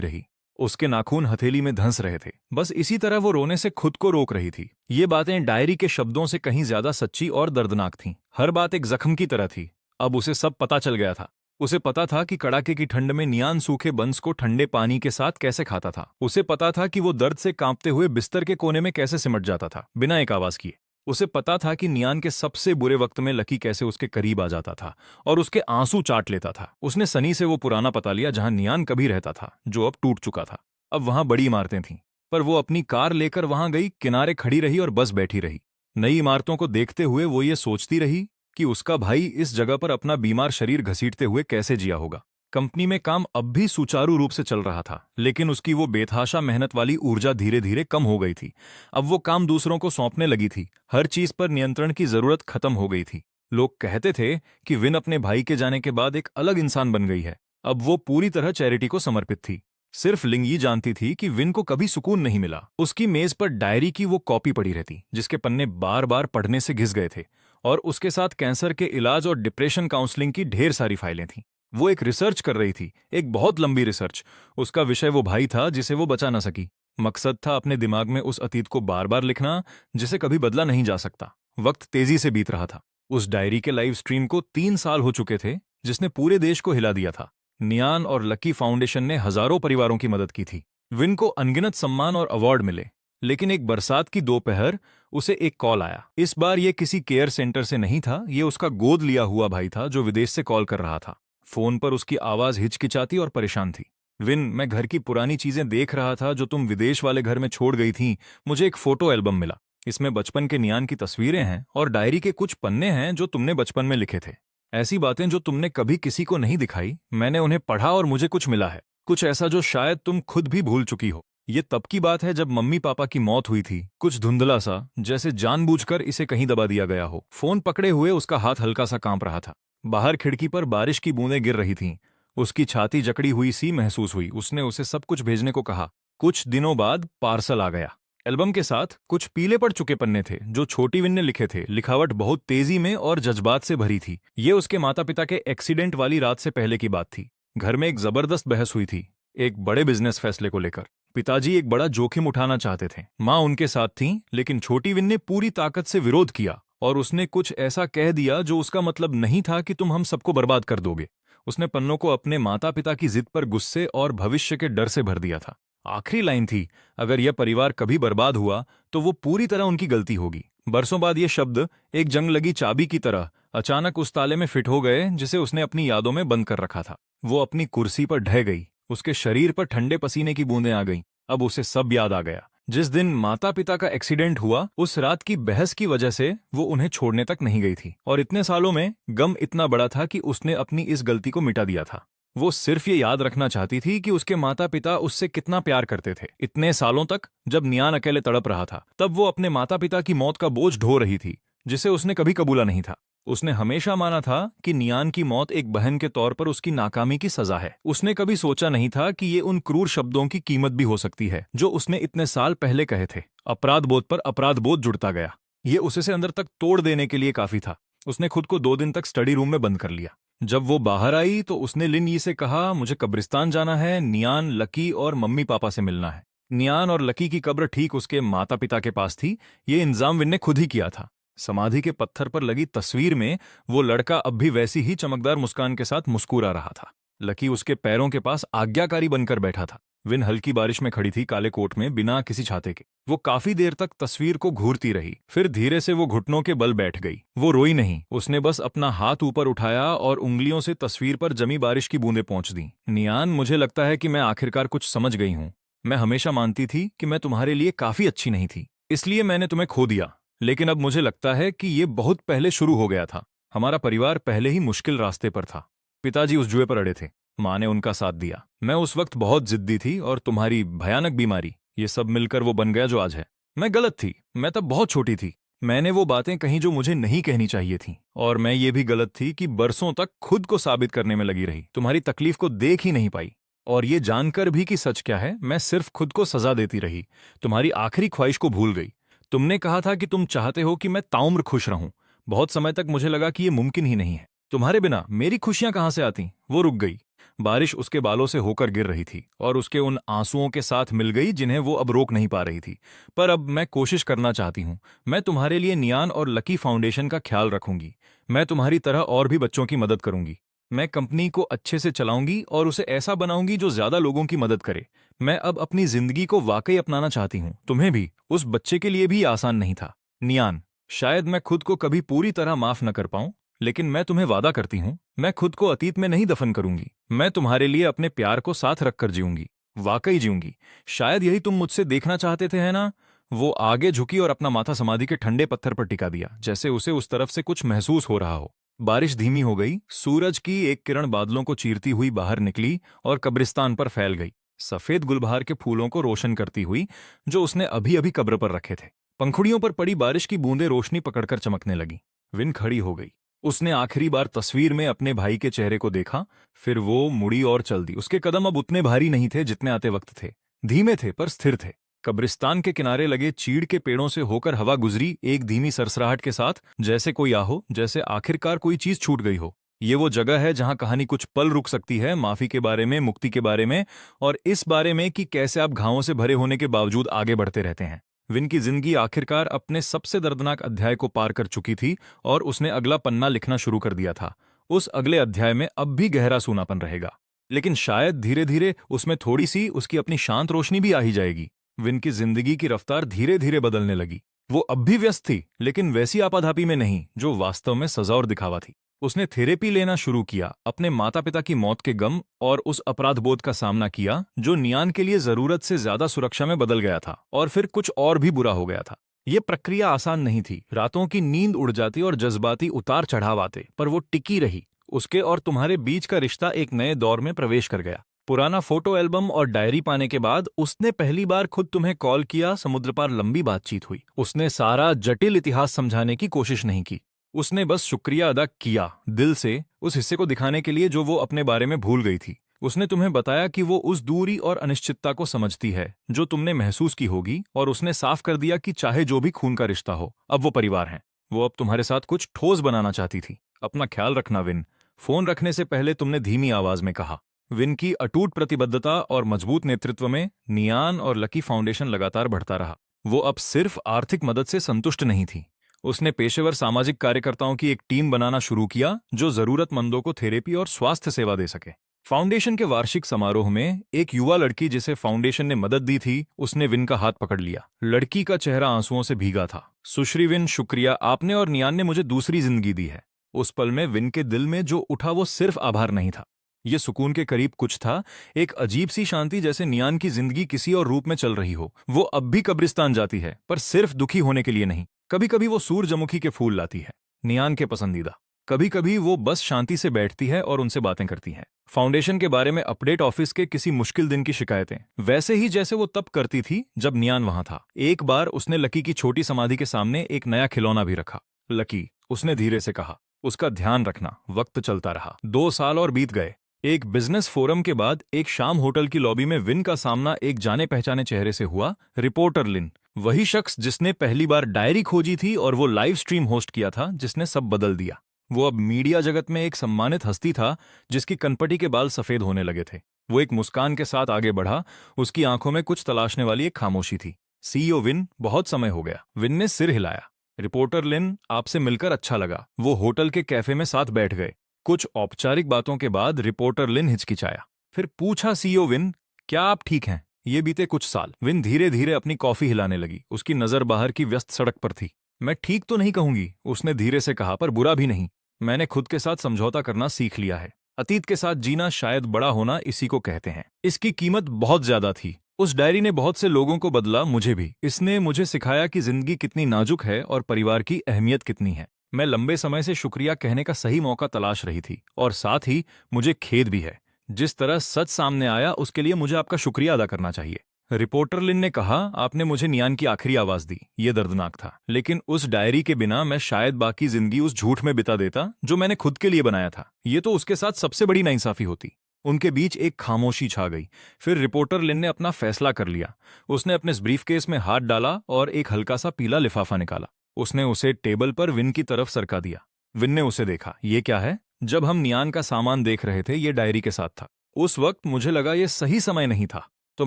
रही। उसके नाखून हथेली में धंस रहे थे। बस इसी तरह वो रोने से खुद को रोक रही थी। ये बातें डायरी के शब्दों से कहीं ज्यादा सच्ची और दर्दनाक थीं। हर बात एक जख्म की तरह थी। अब उसे सब पता चल गया था। उसे पता था कि कड़ाके की ठंड में नियान सूखे बंस को ठंडे पानी के साथ कैसे खाता था। उसे पता था कि वो दर्द से कांपते हुए बिस्तर के कोने में कैसे सिमट जाता था बिना एक आवाज किए। उसे पता था कि नियान के सबसे बुरे वक्त में लकी कैसे उसके करीब आ जाता था और उसके आंसू चाट लेता था। उसने सनी से वो पुराना पता लिया जहां नियान कभी रहता था, जो अब टूट चुका था। अब वहां बड़ी इमारतें थीं, पर वो अपनी कार लेकर वहां गई, किनारे खड़ी रही और बस बैठी रही। नई इमारतों को देखते हुए वो ये सोचती रही कि उसका भाई इस जगह पर अपना बीमार शरीर घसीटते हुए कैसे जिया होगा। कंपनी में काम अब भी सुचारू रूप से चल रहा था, लेकिन उसकी वो बेतहाशा मेहनत वाली ऊर्जा धीरे धीरे कम हो गई थी। अब वो काम दूसरों को सौंपने लगी थी। हर चीज पर नियंत्रण की जरूरत खत्म हो गई थी। लोग कहते थे कि विन अपने भाई के जाने के बाद एक अलग इंसान बन गई है। अब वो पूरी तरह चैरिटी को समर्पित थी। सिर्फ लिंग ये जानती थी कि विन को कभी सुकून नहीं मिला। उसकी मेज पर डायरी की वो कॉपी पड़ी रहती, जिसके पन्ने बार बार पढ़ने से घिस गए थे, और उसके साथ कैंसर के इलाज और डिप्रेशन काउंसलिंग की ढेर सारी फाइलें थीं। वो एक रिसर्च कर रही थी, एक बहुत लंबी रिसर्च। उसका विषय वो भाई था जिसे वो बचा न सकी। मकसद था अपने दिमाग में उस अतीत को बार बार लिखना जिसे कभी बदला नहीं जा सकता। वक्त तेजी से बीत रहा था। उस डायरी के लाइव स्ट्रीम को 3 साल हो चुके थे, जिसने पूरे देश को हिला दिया था। नियान और लकी फाउंडेशन ने हजारों परिवारों की मदद की थी। विन को अनगिनत सम्मान और अवार्ड मिले, लेकिन एक बरसात की दोपहर उसे एक कॉल आया। इस बार ये किसी केयर सेंटर से नहीं था, ये उसका गोद लिया हुआ भाई था जो विदेश से कॉल कर रहा था। फोन पर उसकी आवाज हिचकिचाती और परेशान थी। विन, मैं घर की पुरानी चीजें देख रहा था जो तुम विदेश वाले घर में छोड़ गई थी। मुझे एक फोटो एल्बम मिला। इसमें बचपन के नियान की तस्वीरें हैं और डायरी के कुछ पन्ने हैं जो तुमने बचपन में लिखे थे। ऐसी बातें जो तुमने कभी किसी को नहीं दिखाई। मैंने उन्हें पढ़ा और मुझे कुछ मिला है, कुछ ऐसा जो शायद तुम खुद भी भूल चुकी हो। ये तब की बात है जब मम्मी पापा की मौत हुई थी। कुछ धुंधला सा, जैसे जानबूझकर इसे कहीं दबा दिया गया हो। फोन पकड़े हुए उसका हाथ हल्का सा कांप रहा था। बाहर खिड़की पर बारिश की बूंदें गिर रही थीं। उसकी छाती जकड़ी हुई सी महसूस हुई। उसने उसे सब कुछ भेजने को कहा। कुछ दिनों बाद पार्सल आ गया। एल्बम के साथ कुछ पीले पड़ चुके पन्ने थे जो छोटी विन ने लिखे थे। लिखावट बहुत तेजी में और जज्बात से भरी थी। ये उसके माता पिता के एक्सीडेंट वाली रात से पहले की बात थी। घर में एक जबरदस्त बहस हुई थी, एक बड़े बिजनेस फैसले को लेकर। पिताजी एक बड़ा जोखिम उठाना चाहते थे। माँ उनके साथ थी, लेकिन छोटी विन ने पूरी ताकत से विरोध किया और उसने कुछ ऐसा कह दिया जो उसका मतलब नहीं था कि तुम हम सबको बर्बाद कर दोगे। उसने पन्नों को अपने माता पिता की जिद पर गुस्से और भविष्य के डर से भर दिया था। आखिरी लाइन थी, अगर यह परिवार कभी बर्बाद हुआ तो वो पूरी तरह उनकी गलती होगी। बरसों बाद ये शब्द एक जंग लगी चाबी की तरह अचानक उस ताले में फिट हो गए जिसे उसने अपनी यादों में बंद कर रखा था। वो अपनी कुर्सी पर ढह गई। उसके शरीर पर ठंडे पसीने की बूंदें आ गईं। अब उसे सब याद आ गया। जिस दिन माता पिता का एक्सीडेंट हुआ, उस रात की बहस की वजह से वो उन्हें छोड़ने तक नहीं गई थी। और इतने सालों में गम इतना बड़ा था कि उसने अपनी इस गलती को मिटा दिया था। वो सिर्फ ये याद रखना चाहती थी कि उसके माता पिता उससे कितना प्यार करते थे। इतने सालों तक जब नियान अकेले तड़प रहा था, तब वो अपने माता पिता की मौत का बोझ ढो रही थी, जिसे उसने कभी कबूला नहीं था। उसने हमेशा माना था कि नियान की मौत एक बहन के तौर पर उसकी नाकामी की सजा है। उसने कभी सोचा नहीं था कि ये उन क्रूर शब्दों की कीमत भी हो सकती है जो उसने इतने साल पहले कहे थे। अपराध बोध पर अपराध बोध जुड़ता गया। ये उसे अंदर तक तोड़ देने के लिए काफी था। उसने खुद को 2 दिन तक स्टडी रूम में बंद कर लिया। जब वो बाहर आई तो उसने लिन यी से कहा, मुझे कब्रिस्तान जाना है, नियान, लकी और मम्मी पापा से मिलना है। नियान और लकी की कब्र ठीक उसके माता पिता के पास थी। ये इंतजाम विन ने खुद ही किया था। समाधि के पत्थर पर लगी तस्वीर में वो लड़का अब भी वैसी ही चमकदार मुस्कान के साथ मुस्कुरा रहा था। लकी उसके पैरों के पास आज्ञाकारी बनकर बैठा था। विन हल्की बारिश में खड़ी थी, काले कोट में, बिना किसी छाते के। वो काफी देर तक तस्वीर को घूरती रही। फिर धीरे से वो घुटनों के बल बैठ गई। वो रोई नहीं। उसने बस अपना हाथ ऊपर उठाया और उंगलियों से तस्वीर पर जमी बारिश की बूंदें पोंछ दी। नियान, मुझे लगता है कि मैं आखिरकार कुछ समझ गई हूँ। मैं हमेशा मानती थी कि मैं तुम्हारे लिए काफी अच्छी नहीं थी, इसलिए मैंने तुम्हें खो दिया। लेकिन अब मुझे लगता है कि ये बहुत पहले शुरू हो गया था। हमारा परिवार पहले ही मुश्किल रास्ते पर था। पिताजी उस जुए पर अड़े थे, माँ ने उनका साथ दिया। मैं उस वक्त बहुत जिद्दी थी और तुम्हारी भयानक बीमारी, ये सब मिलकर वो बन गया जो आज है। मैं गलत थी, मैं तब बहुत छोटी थी। मैंने वो बातें कही जो मुझे नहीं कहनी चाहिए थी, और मैं ये भी गलत थी कि बरसों तक खुद को साबित करने में लगी रही, तुम्हारी तकलीफ को देख ही नहीं पाई। और ये जानकर भी कि सच क्या है, मैं सिर्फ खुद को सजा देती रही, तुम्हारी आखिरी ख्वाहिश को भूल गई। तुमने कहा था कि तुम चाहते हो कि मैं ताउम्र खुश रहूं। बहुत समय तक मुझे लगा कि ये मुमकिन ही नहीं है। तुम्हारे बिना मेरी खुशियां कहां से आती। वो रुक गई। बारिश उसके बालों से होकर गिर रही थी और उसके उन आंसुओं के साथ मिल गई जिन्हें वो अब रोक नहीं पा रही थी। पर अब मैं कोशिश करना चाहती हूँ। मैं तुम्हारे लिए नियान और लकी फाउंडेशन का ख्याल रखूंगी। मैं तुम्हारी तरह और भी बच्चों की मदद करूंगी। मैं कंपनी को अच्छे से चलाऊंगी और उसे ऐसा बनाऊंगी जो ज्यादा लोगों की मदद करे। मैं अब अपनी जिंदगी को वाकई अपनाना चाहती हूँ। तुम्हें भी, उस बच्चे के लिए भी आसान नहीं था। नियान, शायद मैं खुद को कभी पूरी तरह माफ न कर पाऊं, लेकिन मैं तुम्हें वादा करती हूँ, मैं खुद को अतीत में नहीं दफन करूंगी। मैं तुम्हारे लिए अपने प्यार को साथ रखकर जीऊंगी। वाकई जीऊंगी। शायद यही तुम मुझसे देखना चाहते थे, है ना? वो आगे झुकी और अपना माथा समाधि के ठंडे पत्थर पर टिका दिया, जैसे उसे उस तरफ से कुछ महसूस हो रहा हो। बारिश धीमी हो गई। सूरज की एक किरण बादलों को चीरती हुई बाहर निकली और कब्रिस्तान पर फैल गई, सफेद गुलबहार के फूलों को रोशन करती हुई, जो उसने अभी अभी कब्र पर रखे थे। पंखुड़ियों पर पड़ी बारिश की बूंदें रोशनी पकड़कर चमकने लगी। विन खड़ी हो गई। उसने आखिरी बार तस्वीर में अपने भाई के चेहरे को देखा, फिर वो मुड़ी और चल दी। उसके कदम अब उतने भारी नहीं थे जितने आते वक्त थे। धीमे थे पर स्थिर थे। कब्रिस्तान के किनारे लगे चीड़ के पेड़ों से होकर हवा गुजरी, एक धीमी सरसराहट के साथ, जैसे कोई आहो, जैसे आखिरकार कोई चीज छूट गई हो। ये वो जगह है जहां कहानी कुछ पल रुक सकती है, माफी के बारे में, मुक्ति के बारे में, और इस बारे में कि कैसे आप घावों से भरे होने के बावजूद आगे बढ़ते रहते हैं। विन की जिंदगी आखिरकार अपने सबसे दर्दनाक अध्याय को पार कर चुकी थी और उसने अगला पन्ना लिखना शुरू कर दिया था। उस अगले अध्याय में अब भी गहरा सूनापन रहेगा, लेकिन शायद धीरे धीरे उसमें थोड़ी सी उसकी अपनी शांत रोशनी भी आ ही जाएगी। विन की जिंदगी की रफ्तार धीरे धीरे बदलने लगी। वो अब भी व्यस्त थी, लेकिन वैसी आपाधापी में नहीं जो वास्तव में सजा और दिखावा थी। उसने थेरेपी लेना शुरू किया, अपने माता पिता की मौत के गम और उस अपराध बोध का सामना किया जो नियान के लिए जरूरत से ज्यादा सुरक्षा में बदल गया था, और फिर कुछ और भी बुरा हो गया था। ये प्रक्रिया आसान नहीं थी। रातों की नींद उड़ जाती और जज्बाती उतार चढ़ाव आते, पर वो टिकी रही। उसके और तुम्हारे बीच का रिश्ता एक नए दौर में प्रवेश कर गया। पुराना फोटो एल्बम और डायरी पाने के बाद उसने पहली बार खुद तुम्हें कॉल किया। समुद्र पार लंबी बातचीत हुई। उसने सारा जटिल इतिहास समझाने की कोशिश नहीं की। उसने बस शुक्रिया अदा किया, दिल से, उस हिस्से को दिखाने के लिए जो वो अपने बारे में भूल गई थी। उसने तुम्हें बताया कि वो उस दूरी और अनिश्चितता को समझती है जो तुमने महसूस की होगी, और उसने साफ कर दिया कि चाहे जो भी खून का रिश्ता हो, अब वो परिवार है। वो अब तुम्हारे साथ कुछ ठोस बनाना चाहती थी। अपना ख्याल रखना, विन। फोन रखने से पहले तुमने धीमी आवाज में कहा। विन की अटूट प्रतिबद्धता और मजबूत नेतृत्व में नियान और लकी फाउंडेशन लगातार बढ़ता रहा। वो अब सिर्फ आर्थिक मदद से संतुष्ट नहीं थी। उसने पेशेवर सामाजिक कार्यकर्ताओं की एक टीम बनाना शुरू किया जो जरूरतमंदों को थेरेपी और स्वास्थ्य सेवा दे सके। फाउंडेशन के वार्षिक समारोह में एक युवा लड़की जिसे फाउंडेशन ने मदद दी थी, उसने विन का हाथ पकड़ लिया। लड़की का चेहरा आंसुओं से भीगा था। सुश्री विन, शुक्रिया, आपने और नियान ने मुझे दूसरी जिंदगी दी है। उस पल में विन के दिल में जो उठा वो सिर्फ आभार नहीं था, ये सुकून के करीब कुछ था। एक अजीब सी शांति, जैसे नियान की जिंदगी किसी और रूप में चल रही हो। वो अब भी कब्रिस्तान जाती है, पर सिर्फ दुखी होने के लिए नहीं। कभी कभी वो सूरजमुखी के फूल लाती है, नियान के पसंदीदा। कभी कभी वो बस शांति से बैठती है और उनसे बातें करती है। फाउंडेशन के बारे में अपडेट, ऑफिस के किसी मुश्किल दिन की शिकायतें, वैसे ही जैसे वो तब करती थी जब नियान वहां था। एक बार उसने लकी की छोटी समाधि के सामने एक नया खिलौना भी रखा। लकी, उसने धीरे से कहा, उसका ध्यान रखना। वक्त चलता रहा। 2 साल और बीत गए। एक बिजनेस फोरम के बाद एक शाम होटल की लॉबी में विन का सामना एक जाने पहचाने चेहरे से हुआ। रिपोर्टर लिन, वही शख्स जिसने पहली बार डायरी खोजी थी और वो लाइव स्ट्रीम होस्ट किया था जिसने सब बदल दिया। वो अब मीडिया जगत में एक सम्मानित हस्ती था जिसकी कनपटी के बाल सफेद होने लगे थे। वो एक मुस्कान के साथ आगे बढ़ा। उसकी आंखों में कुछ तलाशने वाली एक खामोशी थी। सीईओ विन, बहुत समय हो गया। विन ने सिर हिलाया। रिपोर्टर लिन, आपसे मिलकर अच्छा लगा। वो होटल के कैफे में साथ बैठ गए। कुछ औपचारिक बातों के बाद रिपोर्टर लिन हिचकिचाया, फिर पूछा, सीईओ विन, क्या आप ठीक हैं? ये बीते कुछ साल। विन धीरे धीरे अपनी कॉफी हिलाने लगी। उसकी नजर बाहर की व्यस्त सड़क पर थी। मैं ठीक तो नहीं कहूंगी, उसने धीरे से कहा, पर बुरा भी नहीं। मैंने खुद के साथ समझौता करना सीख लिया है। अतीत के साथ जीना, शायद बड़ा होना इसी को कहते हैं। इसकी कीमत बहुत ज्यादा थी, उस डायरी ने बहुत से लोगों को बदला, मुझे भी। इसने मुझे सिखाया कि जिंदगी कितनी नाजुक है और परिवार की अहमियत कितनी है। मैं लंबे समय से शुक्रिया कहने का सही मौका तलाश रही थी, और साथ ही मुझे खेद भी है। जिस तरह सच सामने आया उसके लिए मुझे आपका शुक्रिया अदा करना चाहिए। रिपोर्टर लिन ने कहा, आपने मुझे नियान की आखिरी आवाज दी। ये दर्दनाक था, लेकिन उस डायरी के बिना मैं शायद बाकी जिंदगी उस झूठ में बिता देता जो मैंने खुद के लिए बनाया था। ये तो उसके साथ सबसे बड़ी नाइंसाफी होती। उनके बीच एक खामोशी छा गई। फिर रिपोर्टर लिन ने अपना फैसला कर लिया। उसने अपने ब्रीफकेस में हाथ डाला और एक हल्का सा पीला लिफाफा निकाला। उसने उसे टेबल पर विन की तरफ सरका दिया। विन ने उसे देखा। ये क्या है? जब हम नियान का सामान देख रहे थे, ये डायरी के साथ था। उस वक्त मुझे लगा ये सही समय नहीं था, तो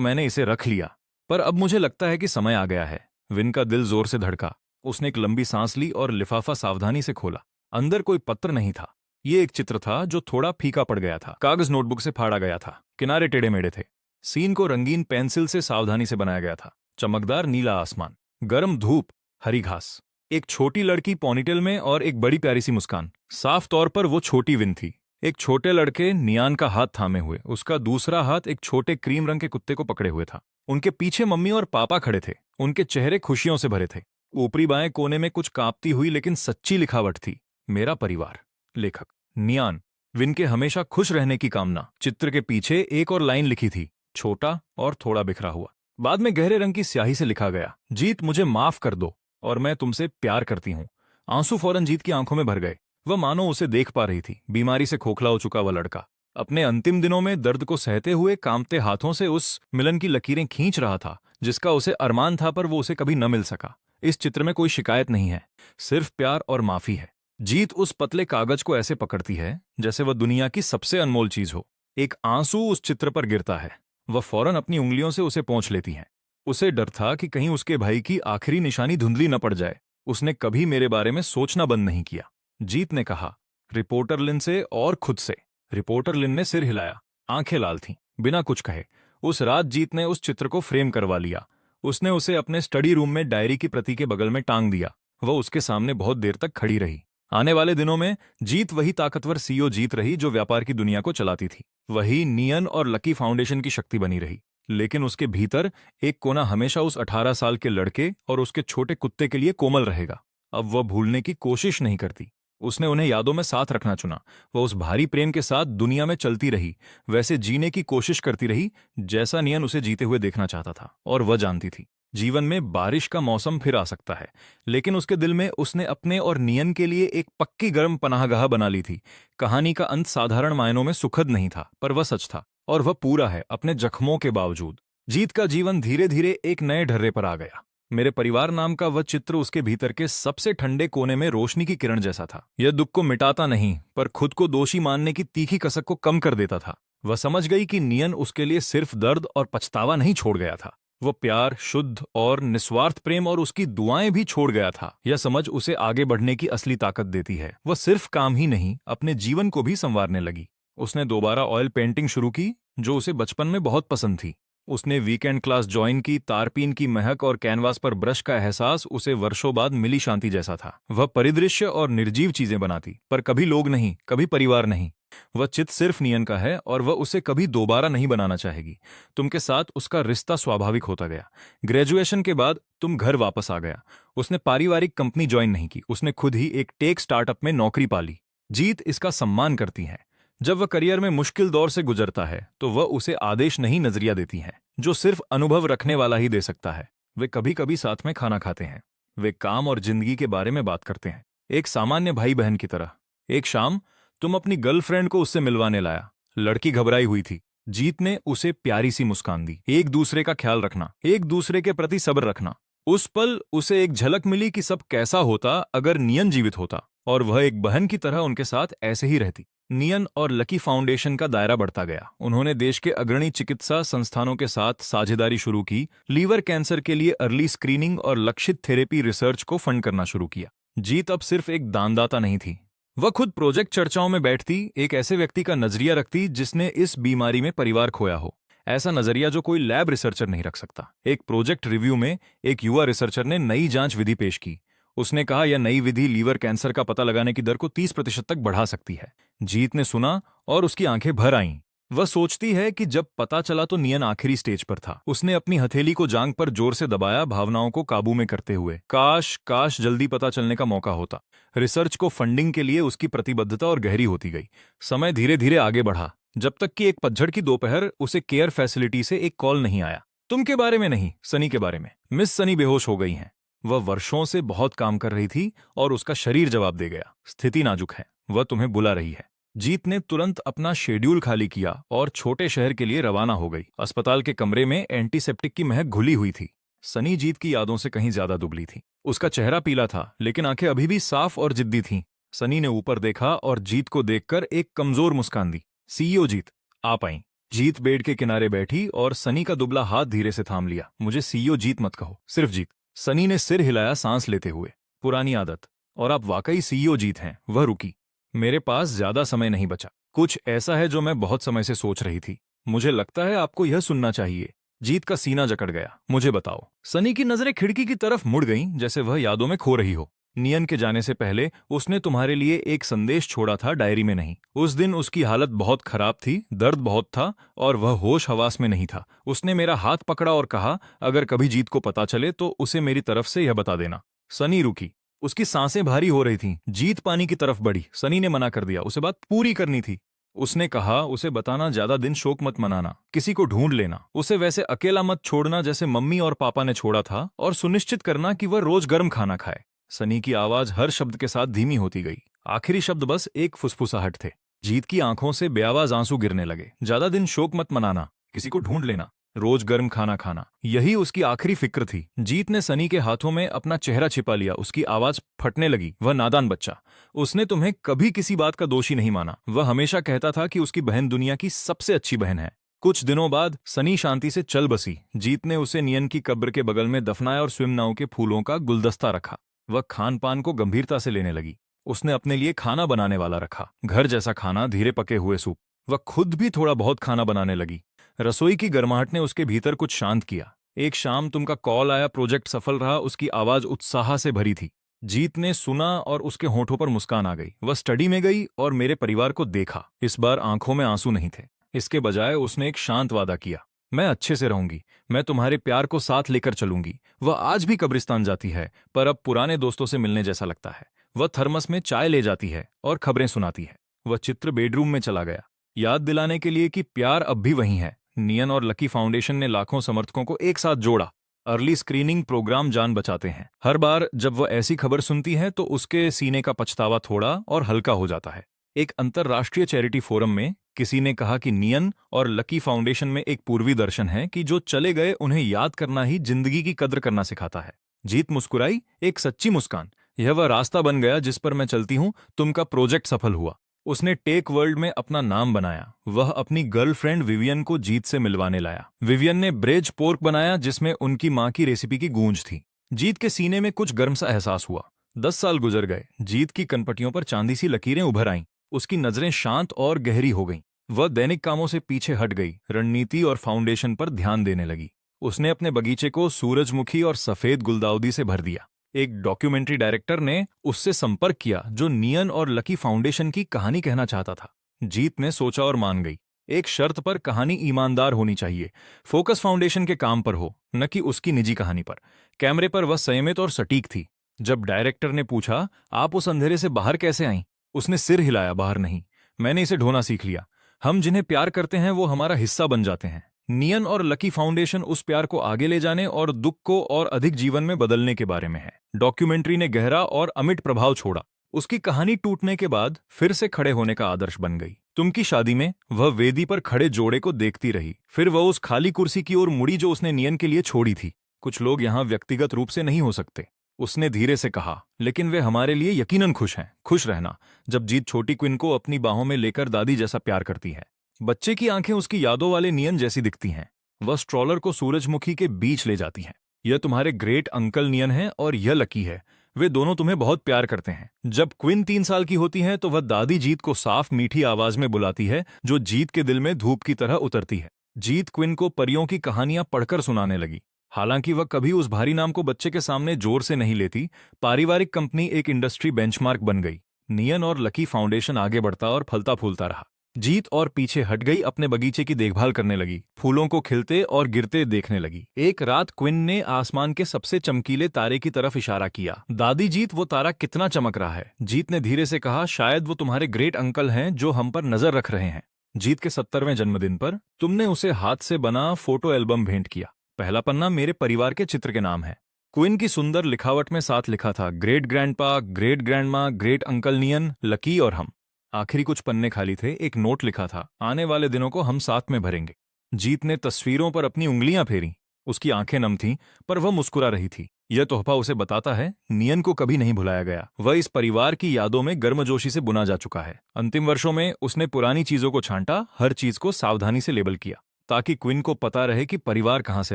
मैंने इसे रख लिया। पर अब मुझे लगता है कि समय आ गया है। विन का दिल जोर से धड़का। उसने एक लंबी सांस ली और लिफाफा सावधानी से खोला। अंदर कोई पत्र नहीं था। ये एक चित्र था जो थोड़ा फीका पड़ गया था। कागज नोटबुक से फाड़ा गया था, किनारे टेढ़े मेढ़े थे। सीन को रंगीन पेंसिल से सावधानी से बनाया गया था। चमकदार नीला आसमान, गर्म धूप, हरी घास, एक छोटी लड़की पोनीटेल में और एक बड़ी प्यारी सी मुस्कान। साफ तौर पर वो छोटी विन थी। एक छोटे लड़के नियान का हाथ थामे हुए, उसका दूसरा हाथ एक छोटे क्रीम रंग के कुत्ते को पकड़े हुए था। उनके पीछे मम्मी और पापा खड़े थे। उनके चेहरे खुशियों से भरे थे। ऊपरी बाएं कोने में कुछ कांपती हुई लेकिन सच्ची लिखावट थी। मेरा परिवार। लेखक नियान। विन के हमेशा खुश रहने की कामना। चित्र के पीछे एक और लाइन लिखी थी, छोटा और थोड़ा बिखरा हुआ। बाद में गहरे रंग की स्याही से लिखा गया, जीत मुझे माफ कर दो और मैं तुमसे प्यार करती हूं। आंसू फौरन जीत की आंखों में भर गए। वह मानो उसे देख पा रही थी। बीमारी से खोखला हो चुका वह लड़का अपने अंतिम दिनों में दर्द को सहते हुए कांपते हाथों से उस मिलन की लकीरें खींच रहा था जिसका उसे अरमान था, पर वो उसे कभी न मिल सका। इस चित्र में कोई शिकायत नहीं है, सिर्फ प्यार और माफी है। जीत उस पतले कागज को ऐसे पकड़ती है जैसे वह दुनिया की सबसे अनमोल चीज हो। एक आंसू उस चित्र पर गिरता है। वह फौरन अपनी उंगलियों से उसे पोंछ लेती है। उसे डर था कि कहीं उसके भाई की आखिरी निशानी धुंधली न पड़ जाए। उसने कभी मेरे बारे में सोचना बंद नहीं किया, जीत ने कहा, रिपोर्टर लिन से और खुद से। रिपोर्टर लिन ने सिर हिलाया। आंखें लाल थीं। बिना कुछ कहे उस रात जीत ने उस चित्र को फ्रेम करवा लिया। उसने उसे अपने स्टडी रूम में डायरी की प्रति के बगल में टांग दिया। वह उसके सामने बहुत देर तक खड़ी रही। आने वाले दिनों में जीत वही ताकतवर सीईओ जीत रही जो व्यापार की दुनिया को चलाती थी। वही नियन और लकी फाउंडेशन की शक्ति बनी रही। लेकिन उसके भीतर एक कोना हमेशा उस 18 साल के लड़के और उसके छोटे कुत्ते के लिए कोमल रहेगा। अब वह भूलने की कोशिश नहीं करती। उसने उन्हें यादों में साथ रखना चुना। वह उस भारी प्रेम के साथ दुनिया में चलती रही, वैसे जीने की कोशिश करती रही जैसा नियन उसे जीते हुए देखना चाहता था। और वह जानती थी जीवन में बारिश का मौसम फिर आ सकता है, लेकिन उसके दिल में उसने अपने और नियन के लिए एक पक्की गर्म पनाहगाह बना ली थी। कहानी का अंत साधारण मायनों में सुखद नहीं था, पर वह सच था, और वह पूरा है अपने जख्मों के बावजूद। जीत का जीवन धीरे धीरे एक नए ढर्रे पर आ गया। मेरे परिवार नाम का वह चित्र उसके भीतर के सबसे ठंडे कोने में रोशनी की किरण जैसा था। यह दुख को मिटाता नहीं, पर खुद को दोषी मानने की तीखी कसक को कम कर देता था। वह समझ गई कि नियन उसके लिए सिर्फ दर्द और पछतावा नहीं छोड़ गया था, वो प्यार, शुद्ध और निस्वार्थ प्रेम और उसकी दुआएं भी छोड़ गया था। यह समझ उसे आगे बढ़ने की असली ताकत देती है। वह सिर्फ काम ही नहीं, अपने जीवन को भी संवारने लगी। उसने दोबारा ऑयल पेंटिंग शुरू की, जो उसे बचपन में बहुत पसंद थी। उसने वीकेंड क्लास ज्वाइन की। तारपीन की महक और कैनवास पर ब्रश का एहसास उसे वर्षों बाद मिली शांति जैसा था। वह परिदृश्य और निर्जीव चीजें बनाती, पर कभी लोग नहीं, कभी परिवार नहीं। वह चित सिर्फ नियन का है और वह उसे कभी दोबारा नहीं बनाना चाहेगी। तुम के साथ उसका रिश्ता स्वाभाविक होता गया। ग्रेजुएशन के बाद तुम घर वापस आ गया। उसने पारिवारिक कंपनी ज्वाइन नहीं की, उसने खुद ही एक टेक स्टार्टअप में नौकरी पाली। जीत इसका सम्मान करती है। जब वह करियर में मुश्किल दौर से गुजरता है तो वह उसे आदेश नहीं, नजरिया देती है, जो सिर्फ अनुभव रखने वाला ही दे सकता है। वे कभी कभी साथ में खाना खाते हैं। वे काम और जिंदगी के बारे में बात करते हैं, एक सामान्य भाई बहन की तरह। एक शाम तुम अपनी गर्लफ्रेंड को उससे मिलवाने लाया। लड़की घबराई हुई थी। जीत ने उसे प्यारी सी मुस्कान दी। एक दूसरे का ख्याल रखना, एक दूसरे के प्रति सब्र रखना। उस पल उसे एक झलक मिली कि सब कैसा होता अगर नियन जीवित होता, और वह एक बहन की तरह उनके साथ ऐसे ही रहती। नियन और लकी फाउंडेशन का दायरा बढ़ता गया। उन्होंने देश के अग्रणी चिकित्सा संस्थानों के साथ साझेदारी शुरू की। लीवर कैंसर के लिए अर्ली स्क्रीनिंग और लक्षित थेरेपी रिसर्च को फंड करना शुरू किया। जीत अब सिर्फ एक दानदाता नहीं थी, वह खुद प्रोजेक्ट चर्चाओं में बैठती, एक ऐसे व्यक्ति का नजरिया रखती जिसने इस बीमारी में परिवार खोया हो। ऐसा नजरिया जो कोई लैब रिसर्चर नहीं रख सकता। एक प्रोजेक्ट रिव्यू में एक युवा रिसर्चर ने नई जांच विधि पेश की। उसने कहा यह नई विधि लीवर कैंसर का पता लगाने की दर को 30% तक बढ़ा सकती है। जीत ने सुना और उसकी आंखें भर आईं। वह सोचती है कि जब पता चला तो नियन आखिरी स्टेज पर था। उसने अपनी हथेली को जांघ पर जोर से दबाया, भावनाओं को काबू में करते हुए। काश काश जल्दी पता चलने का मौका होता। रिसर्च को फंडिंग के लिए उसकी प्रतिबद्धता और गहरी होती गई। समय धीरे धीरे आगे बढ़ा, जब तक कि एक पतझड़ की दोपहर उसे केयर फैसिलिटी से एक कॉल नहीं आया। तुम के बारे में नहीं, सनी के बारे में। मिस सनी बेहोश हो गई हैं। वह वर्षों से बहुत काम कर रही थी और उसका शरीर जवाब दे गया, स्थिति नाजुक है, वह तुम्हें बुला रही है। जीत ने तुरंत अपना शेड्यूल खाली किया और छोटे शहर के लिए रवाना हो गई। अस्पताल के कमरे में एंटीसेप्टिक की महक घुली हुई थी। सनी जीत की यादों से कहीं ज्यादा दुबली थी। उसका चेहरा पीला था, लेकिन आंखें अभी भी साफ और जिद्दी थीं। सनी ने ऊपर देखा और जीत को देखकर एक कमजोर मुस्कान दी। सीईओ जीत, आप आईं। जीत बेड के किनारे बैठी और सनी का दुबला हाथ धीरे से थाम लिया। मुझे सीईओ जीत मत कहो, सिर्फ जीत। सनी ने सिर हिलाया, सांस लेते हुए। पुरानी आदत। और आप वाकई सीईओ जीत हैं। वह रुकी। मेरे पास ज्यादा समय नहीं बचा। कुछ ऐसा है जो मैं बहुत समय से सोच रही थी। मुझे लगता है आपको यह सुनना चाहिए। जीत का सीना जकड़ गया। मुझे बताओ। सनी की नजरें खिड़की की तरफ मुड़ गईं, जैसे वह यादों में खो रही हो। नियन के जाने से पहले उसने तुम्हारे लिए एक संदेश छोड़ा था, डायरी में नहीं। उस दिन उसकी हालत बहुत खराब थी, दर्द बहुत था और वह होश हवास में नहीं था। उसने मेरा हाथ पकड़ा और कहा, अगर कभी जीत को पता चले तो उसे मेरी तरफ से यह बता देना। सनी रुकी। उसकी सांसें भारी हो रही थीं। जीत पानी की तरफ बढ़ी। सनी ने मना कर दिया, उसे बात पूरी करनी थी। उसने कहा, उसे बताना, ज्यादा दिन शोक मत मनाना, किसी को ढूंढ लेना, उसे वैसे अकेला मत छोड़ना जैसे मम्मी और पापा ने छोड़ा था, और सुनिश्चित करना कि वह रोज गर्म खाना खाए। सनी की आवाज हर शब्द के साथ धीमी होती गई। आखिरी शब्द बस एक फुसफुसाहट थे। जीत की आंखों से बेआवाज आंसू गिरने लगे। ज्यादा दिन शोक मत मनाना, किसी को ढूंढ लेना, रोज गर्म खाना खाना, यही उसकी आखिरी फिक्र थी। जीत ने सनी के हाथों में अपना चेहरा छिपा लिया। उसकी आवाज फटने लगी। वह नादान बच्चा, उसने तुम्हें कभी किसी बात का दोषी नहीं माना। वह हमेशा कहता था कि उसकी बहन दुनिया की सबसे अच्छी बहन है। कुछ दिनों बाद सनी शांति से चल बसी। जीत ने उसे नियन की कब्र के बगल में दफनाया और स्विम नाव के फूलों का गुलदस्ता रखा। वह खान पान को गंभीरता से लेने लगी। उसने अपने लिए खाना बनाने वाला रखा, घर जैसा खाना, धीरे पके हुए सूप। वह खुद भी थोड़ा बहुत खाना बनाने लगी। रसोई की गर्माहट ने उसके भीतर कुछ शांत किया। एक शाम तुमका कॉल आया, प्रोजेक्ट सफल रहा। उसकी आवाज उत्साह से भरी थी। जीत ने सुना और उसके होठों पर मुस्कान आ गई। वह स्टडी में गई और मेरे परिवार को देखा। इस बार आंखों में आंसू नहीं थे। इसके बजाय उसने एक शांत वादा किया, मैं अच्छे से रहूंगी, मैं तुम्हारे प्यार को साथ लेकर चलूंगी। वह आज भी कब्रिस्तान जाती है, पर अब पुराने दोस्तों से मिलने जैसा लगता है। वह थर्मस में चाय ले जाती है और खबरें सुनाती है। वह चित्र बेडरूम में चला गया, याद दिलाने के लिए कि प्यार अब भी वही है। नियन और लकी फाउंडेशन ने लाखों समर्थकों को एक साथ जोड़ा। अर्ली स्क्रीनिंग प्रोग्राम जान बचाते हैं। हर बार जब वह ऐसी खबर सुनती है तो उसके सीने का पछतावा थोड़ा और हल्का हो जाता है। एक अंतर्राष्ट्रीय चैरिटी फोरम में किसी ने कहा कि नियन और लकी फाउंडेशन में एक पूर्वी दर्शन है कि जो चले गए उन्हें याद करना ही जिंदगी की कद्र करना सिखाता है। जीत मुस्कुराई, एक सच्ची मुस्कान। यह वह रास्ता बन गया जिस पर मैं चलती हूँ। तुमका प्रोजेक्ट सफल हुआ। उसने टेक वर्ल्ड में अपना नाम बनाया। वह अपनी गर्लफ्रेंड विवियन को जीत से मिलवाने लाया। विवियन ने ब्रेज पोर्क बनाया जिसमें उनकी मां की रेसिपी की गूंज थी। जीत के सीने में कुछ गर्म सा एहसास हुआ। 10 साल गुजर गए। जीत की कनपटियों पर चांदी सी लकीरें उभर आईं। उसकी नजरें शांत और गहरी हो गईं। वह दैनिक कामों से पीछे हट गई, रणनीति और फाउंडेशन पर ध्यान देने लगी। उसने अपने बगीचे को सूरजमुखी और सफेद गुलदाउदी से भर दिया। एक डॉक्यूमेंट्री डायरेक्टर ने उससे संपर्क किया जो नियन और लकी फाउंडेशन की कहानी कहना चाहता था। जीत ने सोचा और मान गई। एक शर्त पर, कहानी ईमानदार होनी चाहिए। फोकस फाउंडेशन के काम पर हो, न कि उसकी निजी कहानी पर। कैमरे पर वह संयमित और सटीक थी। जब डायरेक्टर ने पूछा, आप उस अंधेरे से बाहर कैसे आईं? उसने सिर हिलाया, बाहर नहीं, मैंने इसे ढोना सीख लिया। हम जिन्हें प्यार करते हैं वो हमारा हिस्सा बन जाते हैं। नियन और लकी फाउंडेशन उस प्यार को आगे ले जाने और दुख को और अधिक जीवन में बदलने के बारे में है। डॉक्यूमेंट्री ने गहरा और अमिट प्रभाव छोड़ा। उसकी कहानी टूटने के बाद फिर से खड़े होने का आदर्श बन गई। तुम की शादी में वह वेदी पर खड़े जोड़े को देखती रही। फिर वह उस खाली कुर्सी की ओर मुड़ी जो उसने नियन के लिए छोड़ी थी। कुछ लोग यहाँ व्यक्तिगत रूप से नहीं हो सकते, उसने धीरे से कहा, लेकिन वे हमारे लिए यकीनन खुश हैं। खुश रहना। जब जीत छोटी क्विन को अपनी बाहों में लेकर दादी जैसा प्यार करती है। बच्चे की आंखें उसकी यादों वाले नियन जैसी दिखती हैं। वह स्ट्रॉलर को सूरजमुखी के बीच ले जाती है। यह तुम्हारे ग्रेट अंकल नियन है और यह लकी है। वे दोनों तुम्हें बहुत प्यार करते हैं। जब क्विन 3 साल की होती है तो वह दादी जीत को साफ मीठी आवाज में बुलाती है, जो जीत के दिल में धूप की तरह उतरती है। जीत क्विन को परियों की कहानियां पढ़कर सुनाने लगी। हालांकि वह कभी उस भारी नाम को बच्चे के सामने जोर से नहीं लेती। पारिवारिक कंपनी एक इंडस्ट्री बेंचमार्क बन गई। नियन और लकी फाउंडेशन आगे बढ़ता और फलता फूलता रहा। जीत और पीछे हट गई, अपने बगीचे की देखभाल करने लगी, फूलों को खिलते और गिरते देखने लगी। एक रात क्विन ने आसमान के सबसे चमकीले तारे की तरफ इशारा किया। दादी जीत, वो तारा कितना चमक रहा है। जीत ने धीरे से कहा, शायद वो तुम्हारे ग्रेट अंकल हैं जो हम पर नजर रख रहे हैं। जीत के 70वें जन्मदिन पर तुमने उसे हाथ से बना फोटो एल्बम भेंट किया। पहला पन्ना मेरे परिवार के चित्र के नाम है। क्विन की सुंदर लिखावट में साथ लिखा था, great grandpa, great grandma, great uncle नियन, लकी और हम। आखिरी कुछ पन्ने खाली थे। एक नोट लिखा था, आने वाले दिनों को हम साथ में भरेंगे। जीत ने तस्वीरों पर अपनी उंगलियां फेरी। उसकी आंखें नम थीं, पर वह मुस्कुरा रही थी। यह तोहफा उसे बताता है, नियन को कभी नहीं भुलाया गया। वह इस परिवार की यादों में गर्मजोशी से बुना जा चुका है। अंतिम वर्षों में उसने पुरानी चीजों को छांटा, हर चीज को सावधानी से लेबल किया, ताकि क्विन को पता रहे कि परिवार कहां से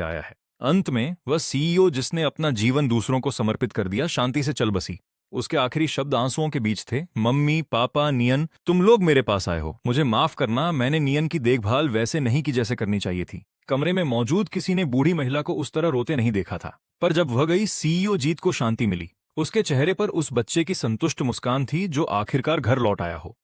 आया है। अंत में वह सीईओ जिसने अपना जीवन दूसरों को समर्पित कर दिया, शांति से चल बसी। उसके आखिरी शब्द आंसुओं के बीच थे, मम्मी, पापा, नियन, तुम लोग मेरे पास आए हो। मुझे माफ करना, मैंने नियन की देखभाल वैसे नहीं की जैसे करनी चाहिए थी। कमरे में मौजूद किसी ने बूढ़ी महिला को उस तरह रोते नहीं देखा था। पर जब वह गई, सीईओ जीत को शांति मिली। उसके चेहरे पर उस बच्चे की संतुष्ट मुस्कान थी जो आखिरकार घर लौट आया हो।